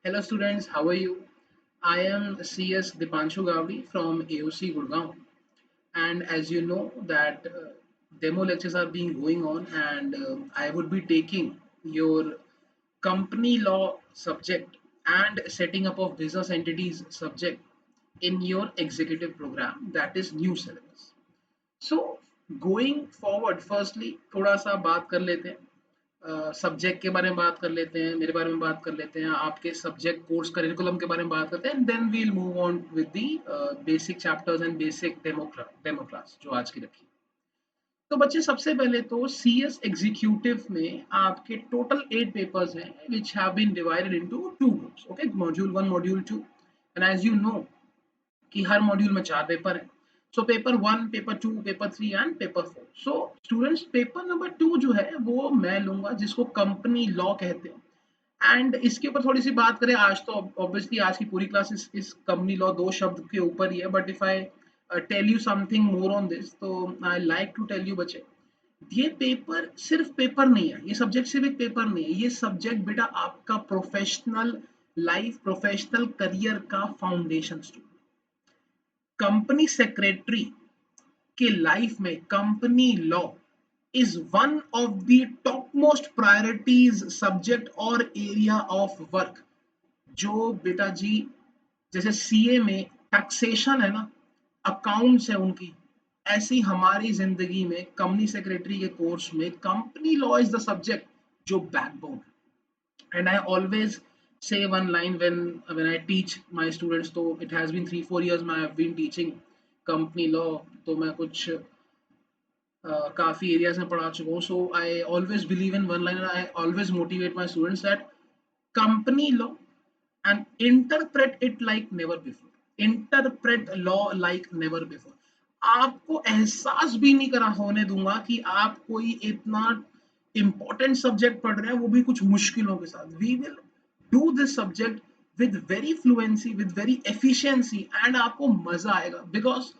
Hello students, how are you? I am CS Dipanshu Gavdi from AOC Gurgaon, and as you know that demo lectures are being going on, and I would be taking your company law subject and setting up of business entities subject in your executive program, that is new syllabus. So going forward firstly थोड़ा सा बात कर लेते हैं subject के बारे में बात कर लेते हैं, मेरे बारे में बात कर लेते हैं, आपके सब्जेक्ट कोर्स करिकुलम के बारे में बात करते हैं, and then we'll move on with the basic chapters and basic demo class जो आज की रखी। तो बच्चे सबसे पहले तो सीएस एग्जीक्यूटिव में आपके टोटल 8 पेपर्स हैं which have been divided into 2 groups. Okay, module 1 module 2, and as you know कि हर मॉड्यूल में 4 पेपर है। So paper 1, paper 2, paper 3 and paper 4। So students paper number 2 जो है वो मैं लूंगा जिसको कंपनी लॉ कहते हैं। एंड इसके ऊपर थोड़ी सी बात करें, आज तो ऑब्वियसली आज की पूरी क्लास इस कंपनी लॉ 2 शब्द के ऊपर ही है, but if I tell you something more on this तो I like to tell you बच्चे, ये पेपर सिर्फ पेपर नहीं है, ये सब्जेक्ट सिर्फ एक पेपर नहीं है, ये सब्जेक्ट बेटा आपका प्रोफेशनल लाइफ, प्रोफेशनल करियर का फाउंडेशन। कंपनी सेक्रेटरी के लाइफ में company law is one of the top most priorities subject और एरिया ऑफ वर्क। जो बेटा जी जैसे सीए में टैक्सेशन है ना, अकाउंट्स है उनकी, ऐसी हमारी जिंदगी में कंपनी सेक्रेटरी के कोर्स में company law is the subject जो बैकबोन है। And I always say one line when I teach my students. तो it has been 3-4 years मैं I've been teaching company law, तो मैं कुछ काफ़ी एरियाज में पढ़ा चुका हूँ। So I always believe in one line, I always motivate my students that company law and interpret it like never before. Interpret law like never before. आपको एहसास भी नहीं करा होने दूंगा कि आप कोई इतना इंपॉर्टेंट सब्जेक्ट पढ़ रहे हैं, वो भी कुछ मुश्किलों के साथ। We will do this subject with very fluency, with very efficiency, and आपको मजा आएगा बिकॉज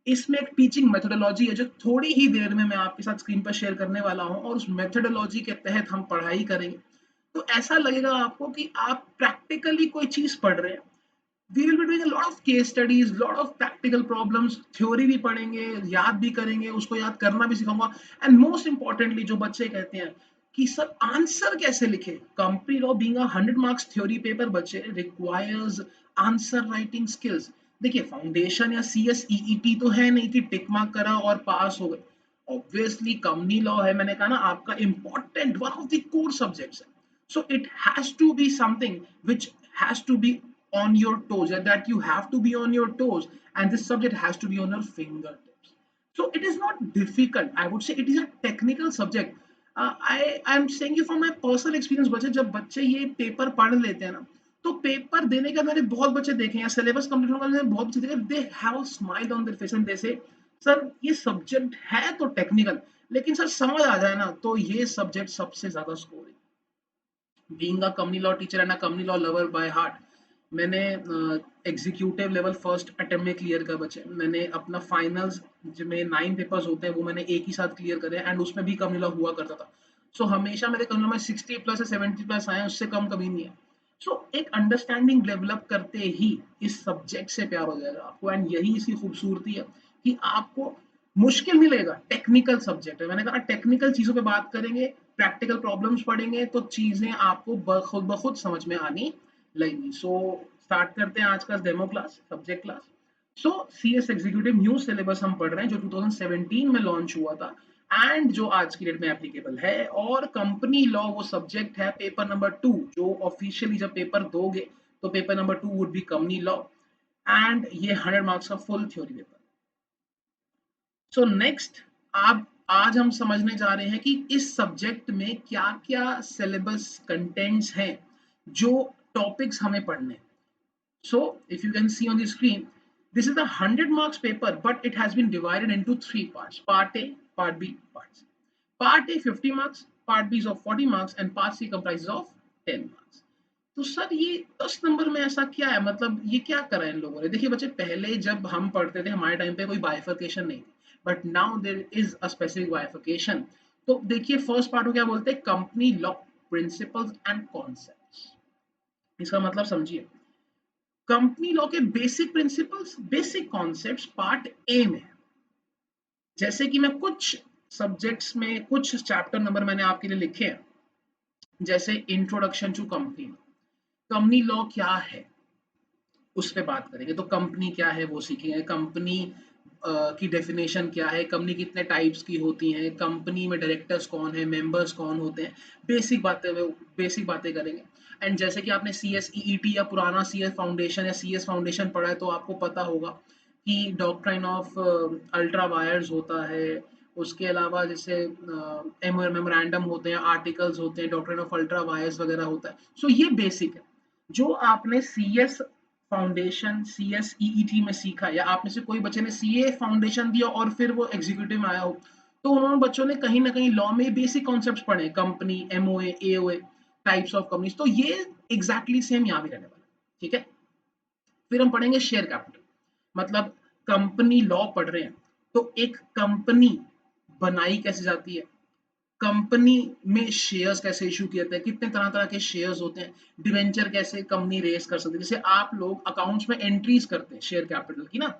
इसमें एक टीचिंग मेथोडोलॉजी है जो थोड़ी ही देर में मैं आपके साथ स्क्रीन पर शेयर करने वाला हूं, और उस मेथोडोलॉजी के तहत हम पढ़ाई करेंगे। तो ऐसा लगेगा आपको कि आप प्रैक्टिकली कोई चीज पढ़ रहे हैं। We will be doing a lot of case studies, lot of practical problems, theory भी पढ़ेंगे, याद भी करेंगे, उसको याद करना भी सिखाऊंगा। एंड मोस्ट इंपॉर्टेंटली जो बच्चे कहते हैं कि सर आंसर कैसे लिखे, company law being a 100 marks theory paper बच्चे रिक्वायर्स आंसर राइटिंग स्किल्स। देखिए फाउंडेशन या सीएसईईटी तो है नहीं कि टिक मार्क करा और पास हो गए। ऑब्वियसली कंपनी लॉ है, मैंने कहा ना, आपका important one of the core subjects है। So it has to be something which has to be on your toes, and that you have to be on your toes, and this subject has to be on your fingertips. So it is not difficult, I would say it is a technical subject. I am saying you from my personal experience, बच्चे जब बच्चे ये paper पढ़ लेते हैं ना, तो paper देने के मैंने बहुत बच्चे देखे हैं, सिलेबस कंप्लीट होने के बहुत बच्चे देखे, they have smile on their face and they से सर ये सब्जेक्ट है तो टेक्निकल, लेकिन सर समझ आ जाए ना तो ये सब्जेक्ट सबसे ज्यादा scoring. Being a company law teacher and a company law lover by heart, मैंने एग्जीक्यूटिव लेवल फर्स्ट अटेम्प्ट में क्लियर कर बचे। मैंने अपना फाइनल्स में 9 पेपर्स होते हैं वो मैंने एक ही साथ क्लियर करे, एंड उसमें भी कंपनी लॉ हुआ करता था। सो हमेशा मेरे कंपनी में 60+ या 70+ आए, उससे कम कभी नहीं है। सो एक अंडरस्टैंडिंग डेवलप करते ही इस सब्जेक्ट से प्यार हो जाएगा आपको, एंड यही इसकी खूबसूरती है कि आपको मुश्किल नहीं लगेगा। टेक्निकल सब्जेक्ट है, मैंने कहा टेक्निकल चीजों पे बात करेंगे, प्रैक्टिकल प्रॉब्लम्स पढ़ेंगे तो चीजें आपको खुद ब खुद समझ में आनी लगेगी। सो स्टार्ट करते हैं आज का डेमो क्लास, सब्जेक्ट क्लास। सो सीएस एग्जीक्यूटिव न्यू सिलेबस हम पढ़ रहे हैं जो 2017 में लॉन्च हुआ था, एंड जो आज की डेट में एप्लीकेबल है। और कंपनी लॉ वो सब्जेक्ट है पेपर नंबर 2, जो ऑफिशियली जब पेपर दोगे तो paper number 2 would be company law, and ये 100 मार्क्स का full theory paper. So next, आप आज हम समझने जा रहे हैं कि इस सब्जेक्ट में क्या क्या सिलेबस कंटेंट्स हैं, जो टॉपिक्स हमें पढ़ने। So if you can see on the screen, this is a 100 marks paper but it has been divided into 3 parts, part A, part B, part C. Part A 50 marks, part B is of 40 marks, and part C comprises of 10 marks. तो sir ये 10 number में ऐसा क्या है, मतलब ये क्या करा है इन लोगों ने। देखिए बच्चे, पहले जब हम पढ़ते थे हमारे टाइम पे कोई बाइफर्केशन नहीं थी, but now there is a specific bifurcation. तो देखिए फर्स्ट पार्ट को क्या बोलते हैं, company law principles and concepts. इसका मतलब समझिए, कंपनी लॉ के basic principles, basic concepts part A में। जैसे कि मैं कुछ सब्जेक्ट्स में कुछ चैप्टर नंबर मैंने आपके लिए लिखे हैं, जैसे introduction to company, company law क्या है उस पे बात करेंगे। तो कंपनी क्या है वो सीखेंगे, कंपनी की डेफिनेशन क्या है, कंपनी कितने टाइप्स की होती हैं, कंपनी में डायरेक्टर्स कौन है, मेंबर्स कौन होते हैं, बेसिक बातें करेंगे। एंड जैसे कि आपने सी एस ई टी या पुराना सी एस फाउंडेशन या सी एस फाउंडेशन पढ़ा है तो आपको पता होगा कि डॉक्ट्राइन ऑफ अल्ट्रा वायर्स होता है, उसके अलावा जैसे मेमोरेंडम होते हैं, आर्टिकल्स होते हैं, डॉक्ट्राइन ऑफ अल्ट्रा वायर्स वगैरह होता है। सो ये बेसिक है जो आपने C S foundation C S E T में सीखा, या आप में से कोई बच्चे ने सी ए फाउंडेशन दिया और फिर वो एग्जीक्यूटिव में आया हो, तो उन्होंने बच्चों ने कहीं ना कहीं लॉ में बेसिक कॉन्सेप्ट्स पढ़े, company, MOA, AOA, types of companies. तो ये एग्जैक्टली सेम यहाँ भी रहने वाला है, ठीक है। फिर हम पढ़ेंगे शेयर कैपिटल, मतलब कंपनी लॉ पढ़ रहे हैं तो एक कंपनी बनाई कैसे जाती है, कंपनी में शेयर्स कैसे इशू किए जाते हैं, कितने तरह तरह के शेयर्स होते हैं, डिवेंचर कैसे कंपनी रेस कर सकती है, जैसे आप लोग अकाउंट्स में एंट्रीज करते हैं शेयर कैपिटल की ना,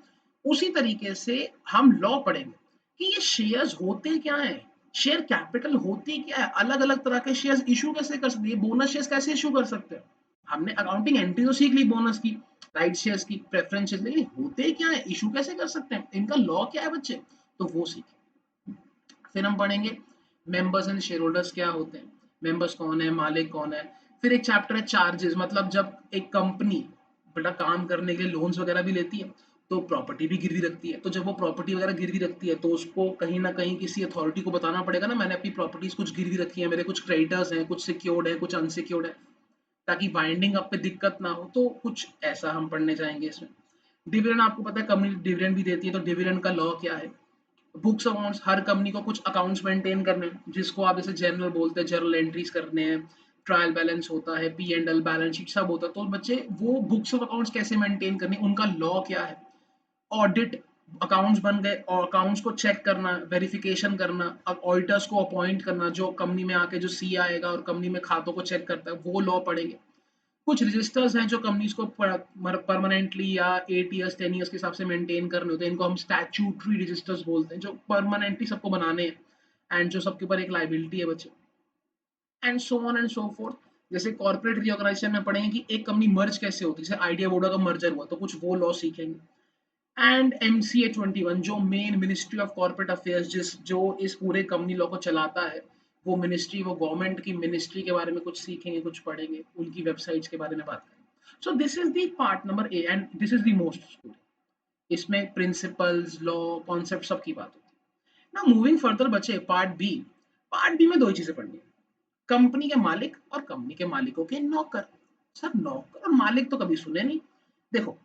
उसी तरीके से हम लॉ पढ़ेंगे कि ये शेयर्स होते क्या हैं, शेयर कैपिटल होती क्या है, अलग अलग तरह के शेयर्स इशू कैसे कर सकते हैं, बोनस शेयर्स कैसे इशू कर सकते हैं। हमने अकाउंटिंग एंट्री तो सीख ली बोनस की, राइट शेयर्स की, प्रेफरेंस शेयर्स, लेकिन होते क्या है, इशू कैसे कर सकते हैं, इनका लॉ क्या है बच्चे, तो वो सीखें। फिर हम पढ़ेंगे मेंबर्स एंड शेयर होल्डर्स क्या होते हैं, मेंबर्स कौन है, मालिक कौन है। फिर एक चैप्टर है चार्जेस, मतलब जब एक कंपनी बड़ा काम करने के लिए लोन्स वगैरह भी लेती है तो प्रॉपर्टी भी गिरवी रखती है, तो जब वो प्रॉपर्टी वगैरह गिरवी रखती है तो उसको कहीं ना कहीं किसी अथॉरिटी को बताना पड़ेगा ना, मैंने अपनी प्रॉपर्टीज कुछ गिरवी रखी है, मेरे कुछ क्रेडिटर्स हैं, कुछ सिक्योर्ड है, कुछ अनसिक्योर्ड है, ताकि बाइंडिंग अप पे दिक्कत ना हो। तो कुछ ऐसा हम पढ़ने जाएंगे इसमें। डिविडेंड आपको पता है, कंपनी डिविडेंड भी देती है, तो डिविडेंड का लॉ क्या है। बुक्स अकाउंट्स, हर कंपनी को कुछ अकाउंट्स मेंटेन करने हैं, जिसको आप जैसे जनरल बोलते हैं, जर्नल एंट्रीज करने हैं, ट्रायल बैलेंस होता है, P and L balance sheet सब होता है। तो बच्चे वो बुक्स ऑफ अकाउंट्स कैसे मेंटेन करनी, उनका लॉ क्या है। ऑडिट, अकाउंट्स बन गए और अकाउंट्स को चेक करना, वेरिफिकेशन करना, ऑडिटर्स को अपॉइंट करना, जो कंपनी में आके जो सी आएगा और कंपनी में खातों को चेक करता है, वो लॉ पढ़ेंगे। कुछ रजिस्टर्स हैं जो कंपनीज को परमानेंटली या 8 ईयर्स 10 ईयर्स के हिसाब से मेंटेन करने होते हैं, इनको हम स्टैट्यूटरी रजिस्टर्स बोलते हैं, जो परमानेंटली सबको बनाने हैं एंड जो सबके ऊपर एक लाइबिलिटी है बच्चे, and so on and so fourth. जैसे कॉर्पोरेट रीऑर्गेनाइजेशन में पढ़ेंगे कि एक कंपनी मर्ज कैसे होती है, जैसे आइडिया वोडा का मर्जर हुआ तो कुछ वो लॉ सीखेंगे। एंड MCA 21 जो main ministry of corporate affairs, जिस जो इस पूरे कंपनी लॉ को चलाता है, वो मिनिस्ट्री, वो गवर्नमेंट की मिनिस्ट्री के बारे में कुछ सीखेंगे, कुछ पढ़ेंगे, उनकी वेबसाइट्स के बारे में बात करेंगे। So this is the part number A and this is the most, इसमें प्रिंसिपल्स, लॉ, कॉन्सेप्ट सब की बात होती है ना। मूविंग फर्दर बचे पार्ट बी, पार्ट बी में दो ही चीजें पढ़नी है, कंपनी के मालिक और कंपनी के मालिकों के नौकर। सर नौकर और मालिक तो कभी सुने नहीं। देखो,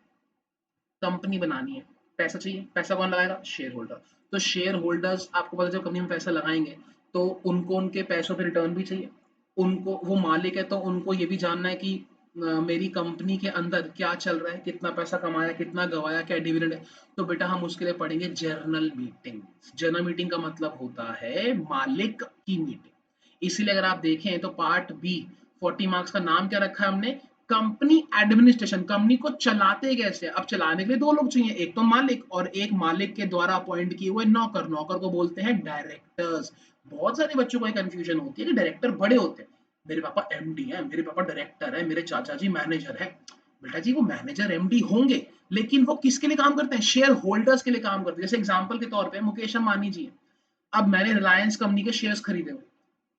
कंपनी बनानी है, पैसा चाहिए, पैसा कौन लगाएगा, शेयर होल्डर। तो शेयर होल्डर्स आपको पता है जब कंपनी में पैसा लगाएंगे तो उनको उनके पैसों पे रिटर्न भी चाहिए, उनको वो मालिक है तो उनको ये भी जानना है कि मेरी कंपनी के अंदर क्या चल रहा है, कितना पैसा कमाया, कितना गवाया, क्या डिविडेंड है। तो बेटा हम उसके लिए पढ़ेंगे जर्नल मीटिंग। जर्नल मीटिंग का मतलब होता है मालिक की मीटिंग। इसीलिए अगर आप देखें तो पार्ट बी 40 मार्क्स का नाम क्या रखा है हमने, कंपनी एडमिनिस्ट्रेशन, कंपनी को चलाते कैसे। अब चलाने के लिए दो लोग चाहिए, एक तो मालिक और एक मालिक के द्वारा अपॉइंट किए हुए नौकर, नौकर को बोलते हैं डायरेक्टर्स। बहुत सारे बच्चों को कंफ्यूजन होती है कि डायरेक्टर बड़े होते हैं, मेरे पापा एमडी है, मेरे पापा डायरेक्टर है, मेरे चाचा जी मैनेजर है। बेटा जी वो मैनेजर एमडी होंगे, लेकिन वो किसके लिए काम करते हैं, शेयर होल्डर्स के लिए काम करते हैं। जैसे एग्जांपल के तौर पे मुकेश अंबानी जी है, अब मैंने रिलायंस कंपनी के शेयर्स खरीदे हुए,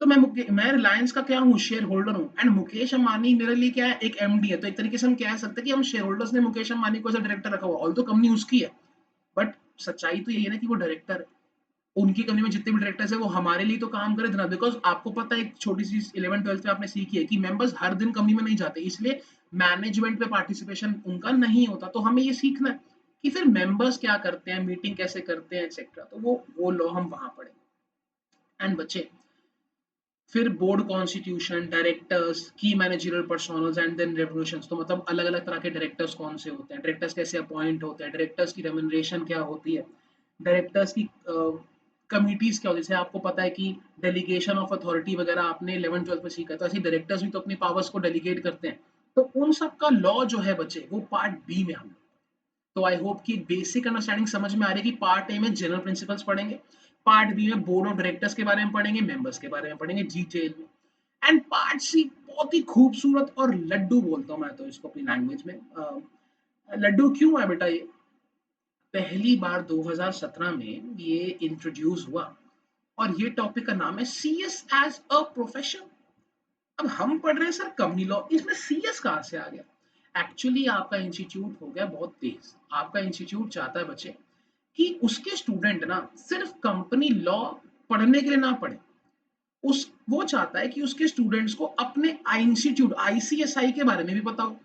तो मैं रिलायंस का क्या हूँ, शेयर होल्डर हूँ, एंड मुकेश अंबानी मेरे लिए क्या है, एक एमडी है। तो एक तरीके से हम कह सकते हैं कि हम शेयर होल्डर्स ने मुकेश अंबानी को एज डायरेक्टर रखा हुआ, ऑल तो कंपनी उसकी है, बट सच्चाई तो यही है ना कि वो डायरेक्टर है। उनकी कंपनी में जितने भी डायरेक्टर्स है वो हमारे लिए तो काम करे ना, बिकॉज आपको पता है एक छोटी सी 11th 12th में आपने सीखी है कि मेंबर्स हर दिन कंपनी में नहीं जाते, इसलिए मैनेजमेंट पे पार्टिसिपेशन उनका नहीं होता। तो हमें ये सीखना है कि फिर मेंबर्स क्या करते हैं, मीटिंग कैसे करते हैं एक्सेट्रा, तो वो लो हम वहां पढ़ेंगे। एंड बच्चे फिर बोर्ड कॉन्स्टिट्यूशन, डायरेक्टर्स, की managerial personnels and then revolutions. तो मतलब अलग अलग तरह के डायरेक्टर्स कौन से होते हैं, डायरेक्टर्स कैसे अपॉइंट होते हैं, डायरेक्टर्स की रेम्यूनरेशन क्या होती है, डायरेक्टर्स की कमिटीज क्या होती है। जैसे आपको पता है कि डेलीगेशन ऑफ अथॉरिटी वगैरह आपने 11th 12th में सीखा, तो ऐसे डायरेक्टर्स भी तो अपनी पावर्स को डेलीगेट करते हैं। तो उन सब का लॉ जो है बच्चे वो पार्ट बी में हम, तो आई होप कि बेसिक अंडरस्टैंडिंग समझ में आ रही है कि पार्ट ए में जनरल प्रिंसिपल्स पढ़ेंगे, पार्ट बी में बोर्ड ऑफ डायरेक्टर्स के बारे में पढ़ेंगे, मेंबर्स के बारे में पढ़ेंगे डिटेल में, एंड पार्ट सी बहुत ही खूबसूरत और लड्डू बोलता हूँ मैं तो इसको अपनी लैंग्वेज में। लड्डू क्यों है बेटा? ये पहली बार 2017 में ये इंट्रोड्यूस हुआ और ये टॉपिक का नाम है सीएस एज अ प्रोफेशन। अब हम पढ़ रहे हैं सर कंपनी लॉ, इसमें सीएस कहाँ से आ गया? एक्चुअली आपका इंस्टीट्यूट हो गया बहुत तेज। आपका इंस्टीट्यूट चाहता है बच्चे कि उसके स्टूडेंट ना सिर्फ कंपनी लॉ पढ़ने के लिए ना पढ़े, उस वो चाहता है कि उसके स्टूडेंट्स को अपने इंस्टीट्यूट आईसीएसआई के बारे में भी पता हो।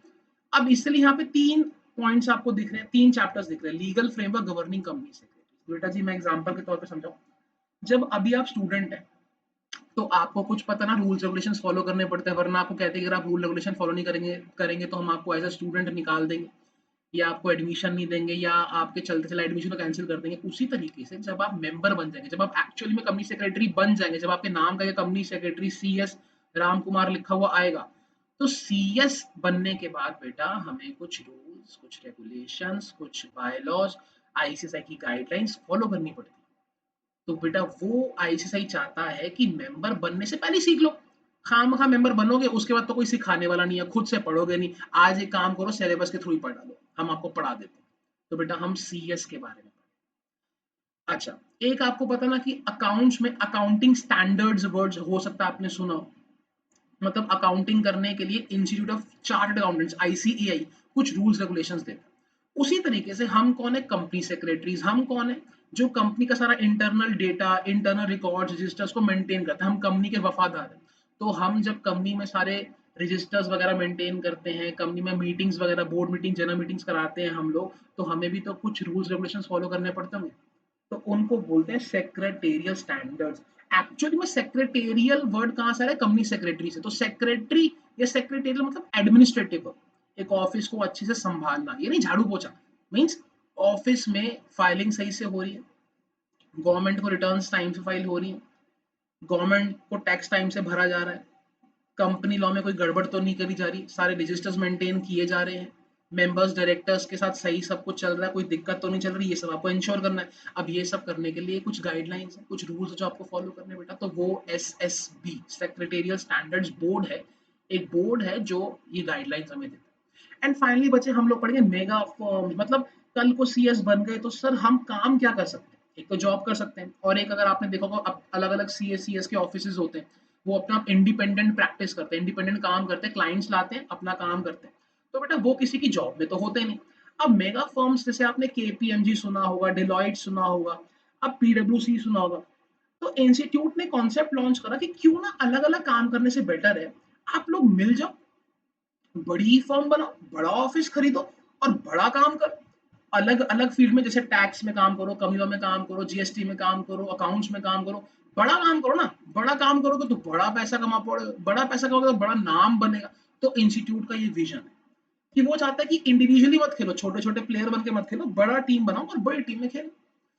अब इसलिए यहाँ पे 3 पॉइंट्स आपको दिख रहे हैं, 3 चैप्टर्स दिख रहे हैं, legal framework, governing company secretary. बेटा जी मैं एग्जांपल के तौर पे समझाऊं, जब अभी आप स्टूडेंट हैं तो आपको कुछ पता ना रूल्स रेगुलेशंस फॉलो करने पड़ते हैं, वरना आपको कहते हैं कि अगर आप रूल रेगुलेशन फॉलो नहीं करेंगे तो हम आपको एज अ स्टूडेंट निकाल देंगे या आपको एडमिशन नहीं देंगे या आपके चलते चला एडमिशन को कैंसिल कर देंगे। उसी तरीके से जब आप मेंबर बन जाएंगे, जब आप एक्चुअली में कंपनी सेक्रेटरी बन जाएंगे, जब आपके नाम का ये company secretary CS Ram Kumar लिखा हुआ आएगा, तो सीएस बनने के बाद बेटा हमें कुछ रूल्स, कुछ रेगुलेशंस, कुछ बायलॉज, आईसीएसआई की गाइडलाइंस फॉलो करनी पड़ती है। तो बेटा वो आईसीएसआई चाहता है कि मेंबर बनने से पहले सीख लो। खामखा मेंबर बनोगे उसके बाद तो कोई सिखाने वाला नहीं है, खुद से पढ़ोगे नहीं। आज एक काम करो, सिलेबस के थ्रू ही पढ़ा लो, हम आपको पढ़ा देते हैं। तो बेटा हम सीएस के बारे में। अच्छा, एक आपको पता ना कि अकाउंट्स में अकाउंटिंग स्टैंडर्ड्स वर्ड्स हो सकता है आपने सुना हो, मतलब अकाउंटिंग करने के लिए institute of chartered accountants ICAI कुछ रूल्स रेगुलेशंस देता है। उसी तरीके से हम कौन है? Company secretaries. हम कौन है? जो कंपनी का सारा internal data, internal records, registers को मेंटेन करते हैं। हम कंपनी के वफादार हैं। तो हम जब कंपनी में सारे रजिस्टर्स वगैरह मेंटेन करते हैं, कंपनी में मीटिंग्स वगैरह, बोर्ड मीटिंग, जनरल मीटिंग्स कराते हैं हम लोग, तो हमें भी तो कुछ रूल्स रेगुलेशंस फॉलो करने पड़ते होंगे। तो उनको बोलते हैं सेक्रेटेरियल स्टैंडर्ड्स। एक्चुअली में सेक्रेटेरियल वर्ड कहां से आ रहा है? कंपनी सेक्रेटरी से। तो सेक्रेटरी या सेक्रेटेरियल मतलब एडमिनिस्ट्रेटिव, एक ऑफिस को अच्छे से संभालना, ये नहीं झाड़ू पोछा। मींस ऑफिस में फाइलिंग सही से हो रही है, गवर्नमेंट को रिटर्न्स टाइम से फाइल हो रही है, गवर्नमेंट को टैक्स टाइम से भरा जा रहा है, कंपनी लॉ में कोई गड़बड़ तो नहीं करी जा रही, सारे रजिस्टर्स मेंटेन किए जा रहे हैं, मेंबर्स डायरेक्टर्स के साथ सही सब कुछ चल रहा है, कोई दिक्कत तो नहीं चल रही, ये सब आपको इंश्योर करना है। अब ये सब करने के लिए कुछ गाइडलाइंस है, कुछ रूल्स जो आपको फॉलो करने बेटा, तो वो एसएसबी सेक्रेटेरियल स्टैंडर्ड्स बोर्ड है। एक बोर्ड है जो ये गाइडलाइंस हमें देता है। एंड फाइनली बच्चे हम लोग पढ़ेंगे मेगा फर्म, मतलब कल को सीएस बन गए तो सर हम काम क्या कर सकते हैं? एक तो जॉब कर सकते हैं, और एक अगर आपने देखा होगा अलग अलग सीएस के ऑफिस होते हैं, वो अपना इंडिपेंडेंट प्रैक्टिस करते हैं, इंडिपेंडेंट काम करते हैं, क्लाइंट्स लाते हैं, अपना काम करते हैं। तो बेटा वो किसी की जॉब में तो होते नहीं। अब मेगा फर्म्स जैसे आपने केपीएमजी सुना होगा, डिलॉइट सुना होगा, अब पीडब्ल्यूसी सुना होगा, तो इंस्टीट्यूट ने कॉन्सेप्ट लॉन्च करा कि क्यों ना अलग अलग काम करने से बेटर है आप लोग मिल जाओ, बड़ी फर्म बनाओ, बड़ा ऑफिस खरीदो और बड़ा काम करो। अलग अलग फील्ड में, जैसे टैक्स में काम करो, कंपनी लॉ में काम करो, जीएसटी में काम करो, अकाउंट्स में काम करो, बड़ा काम करो ना। बड़ा काम करोगे तो बड़ा पैसा कमा पाओगे, बड़ा पैसा कमाओगे तो बड़ा नाम बनेगा। तो इंस्टीट्यूट का ये विजन है कि वो चाहता है कि इंडिविजुअली मत खेलो, छोटे छोटे प्लेयर बन के मत खेलो, बड़ा टीम बनाओ और बड़ी टीम में खेलो।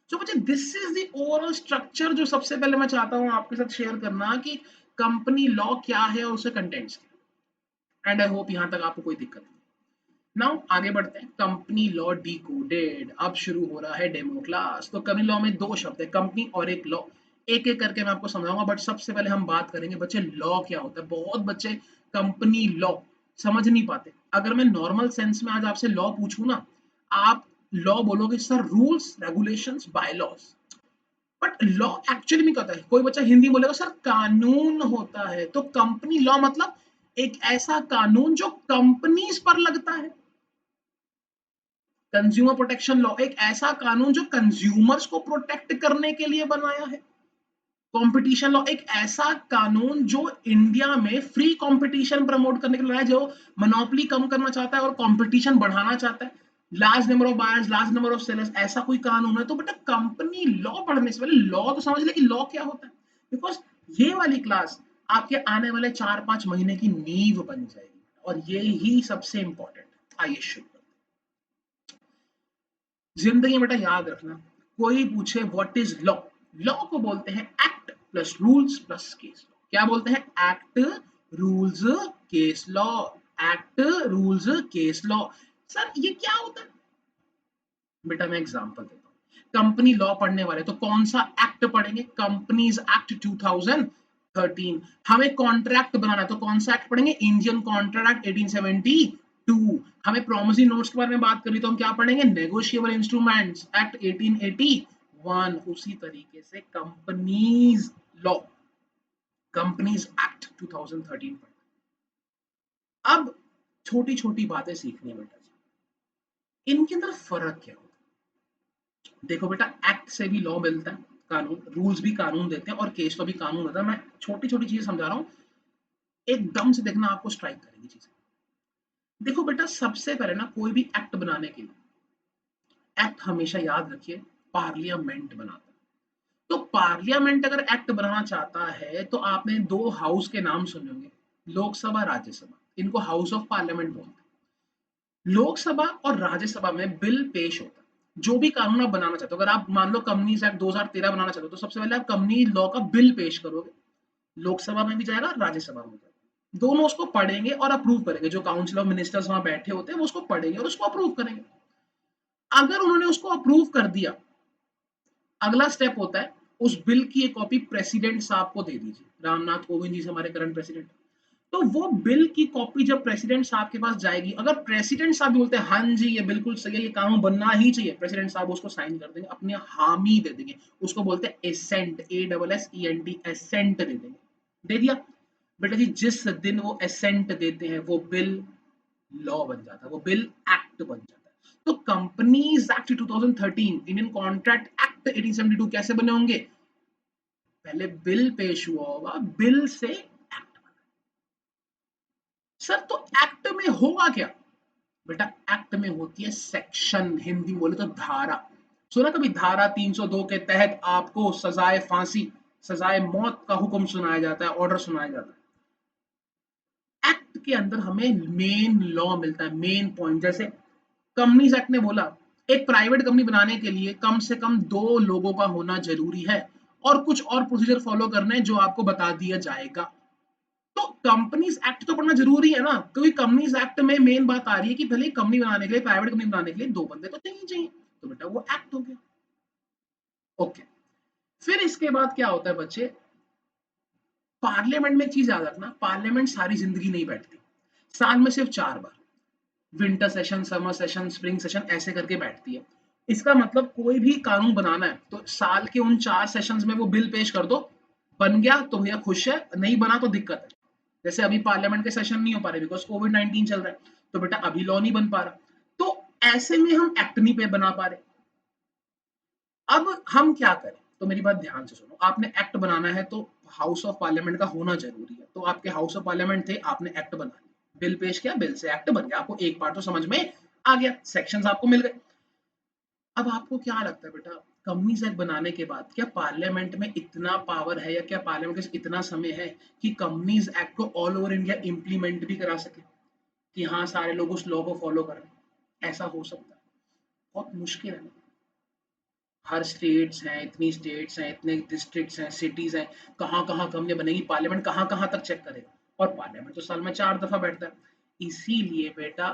तो बच्चे this is the overall structure जो सबसे पहले मैं चाहता हूँ आपके साथ शेयर करना कि कंपनी लॉ क्या है और उसके कंटेंट्स। एंड आई होप यहाँ तक आपको कोई दिक्कत नहीं। नाउ आगे बढ़ते हैं। कंपनी लॉ डिकोडेड, अब शुरू हो रहा है डेमो क्लास। तो कंपनी लॉ में दो शब्द है, कंपनी और एक लॉ। एक एक करके मैं आपको समझाऊंगा, बट सबसे पहले हम बात करेंगे बच्चे लॉ क्या होता है। बहुत बच्चे कंपनी लॉ समझ नहीं पाते। अगर मैं नॉर्मल सेंस में आज आपसे लॉ पूछूं ना, आप लॉ बोलोगे sir rules regulations bylaws, but law actually में क्या होता है? कोई बच्चा हिंदी बोलेगा सर कानून होता है। तो कंपनी लॉ मतलब एक ऐसा कानून जो कंपनीज पर लगता है। कंज्यूमर प्रोटेक्शन लॉ एक ऐसा कानून जो कंज्यूमर्स को प्रोटेक्ट करने के लिए बनाया है। कंपटीशन लॉ एक ऐसा कानून जो इंडिया में फ्री कंपटीशन प्रमोट करने के लिए है, जो मोनोपोली कम करना चाहता है और कंपटीशन बढ़ाना चाहता है, large number of buyers, large number of sellers, ऐसा कोई कानून है। तो बेटा कंपनी लॉ पढ़ने से पहले लॉ तो समझ ले कि लॉ क्या होता है, बिकॉज ये वाली क्लास आपके आने वाले 4-5 महीने की नींव बन जाएगी और ये ही सबसे इंपॉर्टेंट। आइए शुरू। जिंदगी में बेटा याद रखना, कोई पूछे व्हाट इज लॉ, लॉ को बोलते हैं act plus rules plus case law. क्या बोलते हैं? Act, rules, case law. Act, rules, case law. Sir ये क्या होता है? बेटा मैं एग्जांपल देता हूँ। कंपनी लॉ पढ़ने वाले तो कौन सा एक्ट पढ़ेंगे? Companies act 2013। हमें कॉन्ट्रैक्ट बनाना है तो कौन सा एक्ट पढ़ेंगे? Indian contract act 1872। हमें प्रोमिसरी नोट्स के बारे में बात करी तो हम क्या पढ़ेंगे? Negotiable instruments act 1881। उसी तरीके से कंपनीज लॉ, कंपनीज एक्ट 2013 पढ़ना। अब छोटी छोटी बातें सीखनी है बेटा जी, इनके अंदर फर्क क्या होता है? देखो बेटा, एक्ट से भी लॉ मिलता है, कानून, रूल्स भी कानून देते हैं, और केस तो भी कानून होता है। मैं छोटी छोटी चीजें समझा रहा हूँ, एकदम से देखना आपको स्ट्राइक करेगी चीजें। देखो बेटा, सबसे पहले ना कोई भी एक्ट बनाने के लिए, एक्ट हमेशा याद रखिए पार्लियामेंट बनाता है। तो पार्लियामेंट अगर एक्ट बनाना चाहता है तो आपने दो हाउस के नाम सुने होंगे, लोकसभा, राज्यसभा। इनको हाउस ऑफ पार्लियामेंट बोलते हैं। लोकसभा और राज्यसभा में बिल पेश होता है। जो भी कानून आप बनाना चाहते हो, अगर आप मान लो कंपनीज एक्ट 2013 बनाना चाहते हो, तो सबसे पहले आप कंपनी लॉ का बिल पेश करोगे। लोकसभा में भी जाएगा, राज्यसभा में जाएगा। दोनों उसको पढ़ेंगे और अप्रूव करेंगे। जो काउंसिल ऑफ मिनिस्टर्स वहां बैठे होते हैं वो उसको पढ़ेंगे और उसको अप्रूव करेंगे। अगर उन्होंने उसको अप्रूव कर दिया, अगला स्टेप होता है उस बिल की एक कॉपी प्रेसिडेंट साहब को दे दीजिए। रामनाथ कोविंद जी से, हमारे करंट प्रेसिडेंट। तो वो बिल की कॉपी जब प्रेसिडेंट साहब के पास जाएगी, अगर प्रेसिडेंट साहब भी बोलते हैं हाँ जी ये बिल्कुल सही है, ये कानून बनना ही चाहिए, प्रेसिडेंट साहब उसको साइन कर देंगे, अपनी हामी दे देंगे। उसको बोलते हैं एसेंट, ASSENT, एसेंट दे देंगे। दे दिया बेटा जी। जिस दिन वो एसेंट देते हैं वो बिल लॉ बन जाता है, वो बिल एक्ट बन जाता है। तो companies act 2013, Indian contract act 1872 कैसे बने होंगे? पहले बिल पेश हुआ होगा, बिल से एक्ट बना। सर तो एक्ट में होगा क्या? बेटा एक्ट में होती है सेक्शन, हिंदी बोले तो धारा। सुना कभी? धारा 302 के तहत आपको सजाए फांसी, सजाए मौत का हुक्म सुनाया जाता है, ऑर्डर सुनाया जाता है। एक्ट के अंदर हमें मेन लॉ मिलता है, मेन पॉइंट। जैसे कंपनीज एक्ट ने बोला एक प्राइवेट कंपनी बनाने के लिए कम से कम 2 लोगों का होना जरूरी है, और कुछ और प्रोसीजर फॉलो करने जो आपको बता दिया जाएगा। तो कंपनीज एक्ट तो पढ़ना जरूरी है ना, क्योंकि कंपनीज एक्ट में मेन बात आ रही है कि भले कंपनी बनाने के लिए, प्राइवेट कंपनी बनाने के लिए 2 बंदे तो चाहिए चाहिए। तो बेटा वो एक्ट हो गया। ओके, फिर इसके बाद क्या होता है बच्चे? पार्लियामेंट में एक चीज याद रखना, पार्लियामेंट सारी जिंदगी नहीं बैठती। साल में सिर्फ 4 बार, winter session, summer session, spring session, ऐसे करके बैठती है। इसका मतलब कोई भी कानून बनाना है तो साल के उन 4 सेशंस में वो बिल पेश कर दो, बन गया तो भैया खुश है, नहीं बना तो दिक्कत है। जैसे अभी पार्लियामेंट के सेशन नहीं हो पा रहे बिकॉज कोविड-19 चल रहा है, तो बेटा अभी लॉ नहीं बन पा रहा। तो ऐसे में हम एक्ट नहीं पे बना पा रहे। अब हम क्या करें? तो मेरी बात ध्यान से सुनो। आपने एक्ट बनाना है तो हाउस ऑफ पार्लियामेंट का होना जरूरी है। तो आपके हाउस ऑफ पार्लियामेंट थे, आपने एक्ट बना लिया, बिल पेश किया, बिल से एक्ट बन गया। आपको एक पार्ट तो समझ में आ गया, सेक्शंस आपको मिल गए। अब आपको क्या लगता है बेटा, कंपनीज एक्ट बनाने के बाद क्या पार्लियामेंट में इतना पावर है, या क्या पार्लियामेंट के इतना समय है कि कंपनीज एक्ट को ऑल ओवर इंडिया इंप्लीमेंट भी करा सके, कि हाँ सारे लोग उस लॉ को फॉलो करें? ऐसा हो सकता है? बहुत मुश्किल है। हर स्टेट्स हैं, इतनी स्टेट्स हैं, इतने डिस्ट्रिक्ट्स हैं, सिटीज हैं, कहाँ कहाँ कंपनी बनेगी, पार्लियामेंट कहाँ कहाँ तक चेक करेगा? और पार्लियामेंट तो साल में 4 दफा बैठता है। इसीलिए बेटा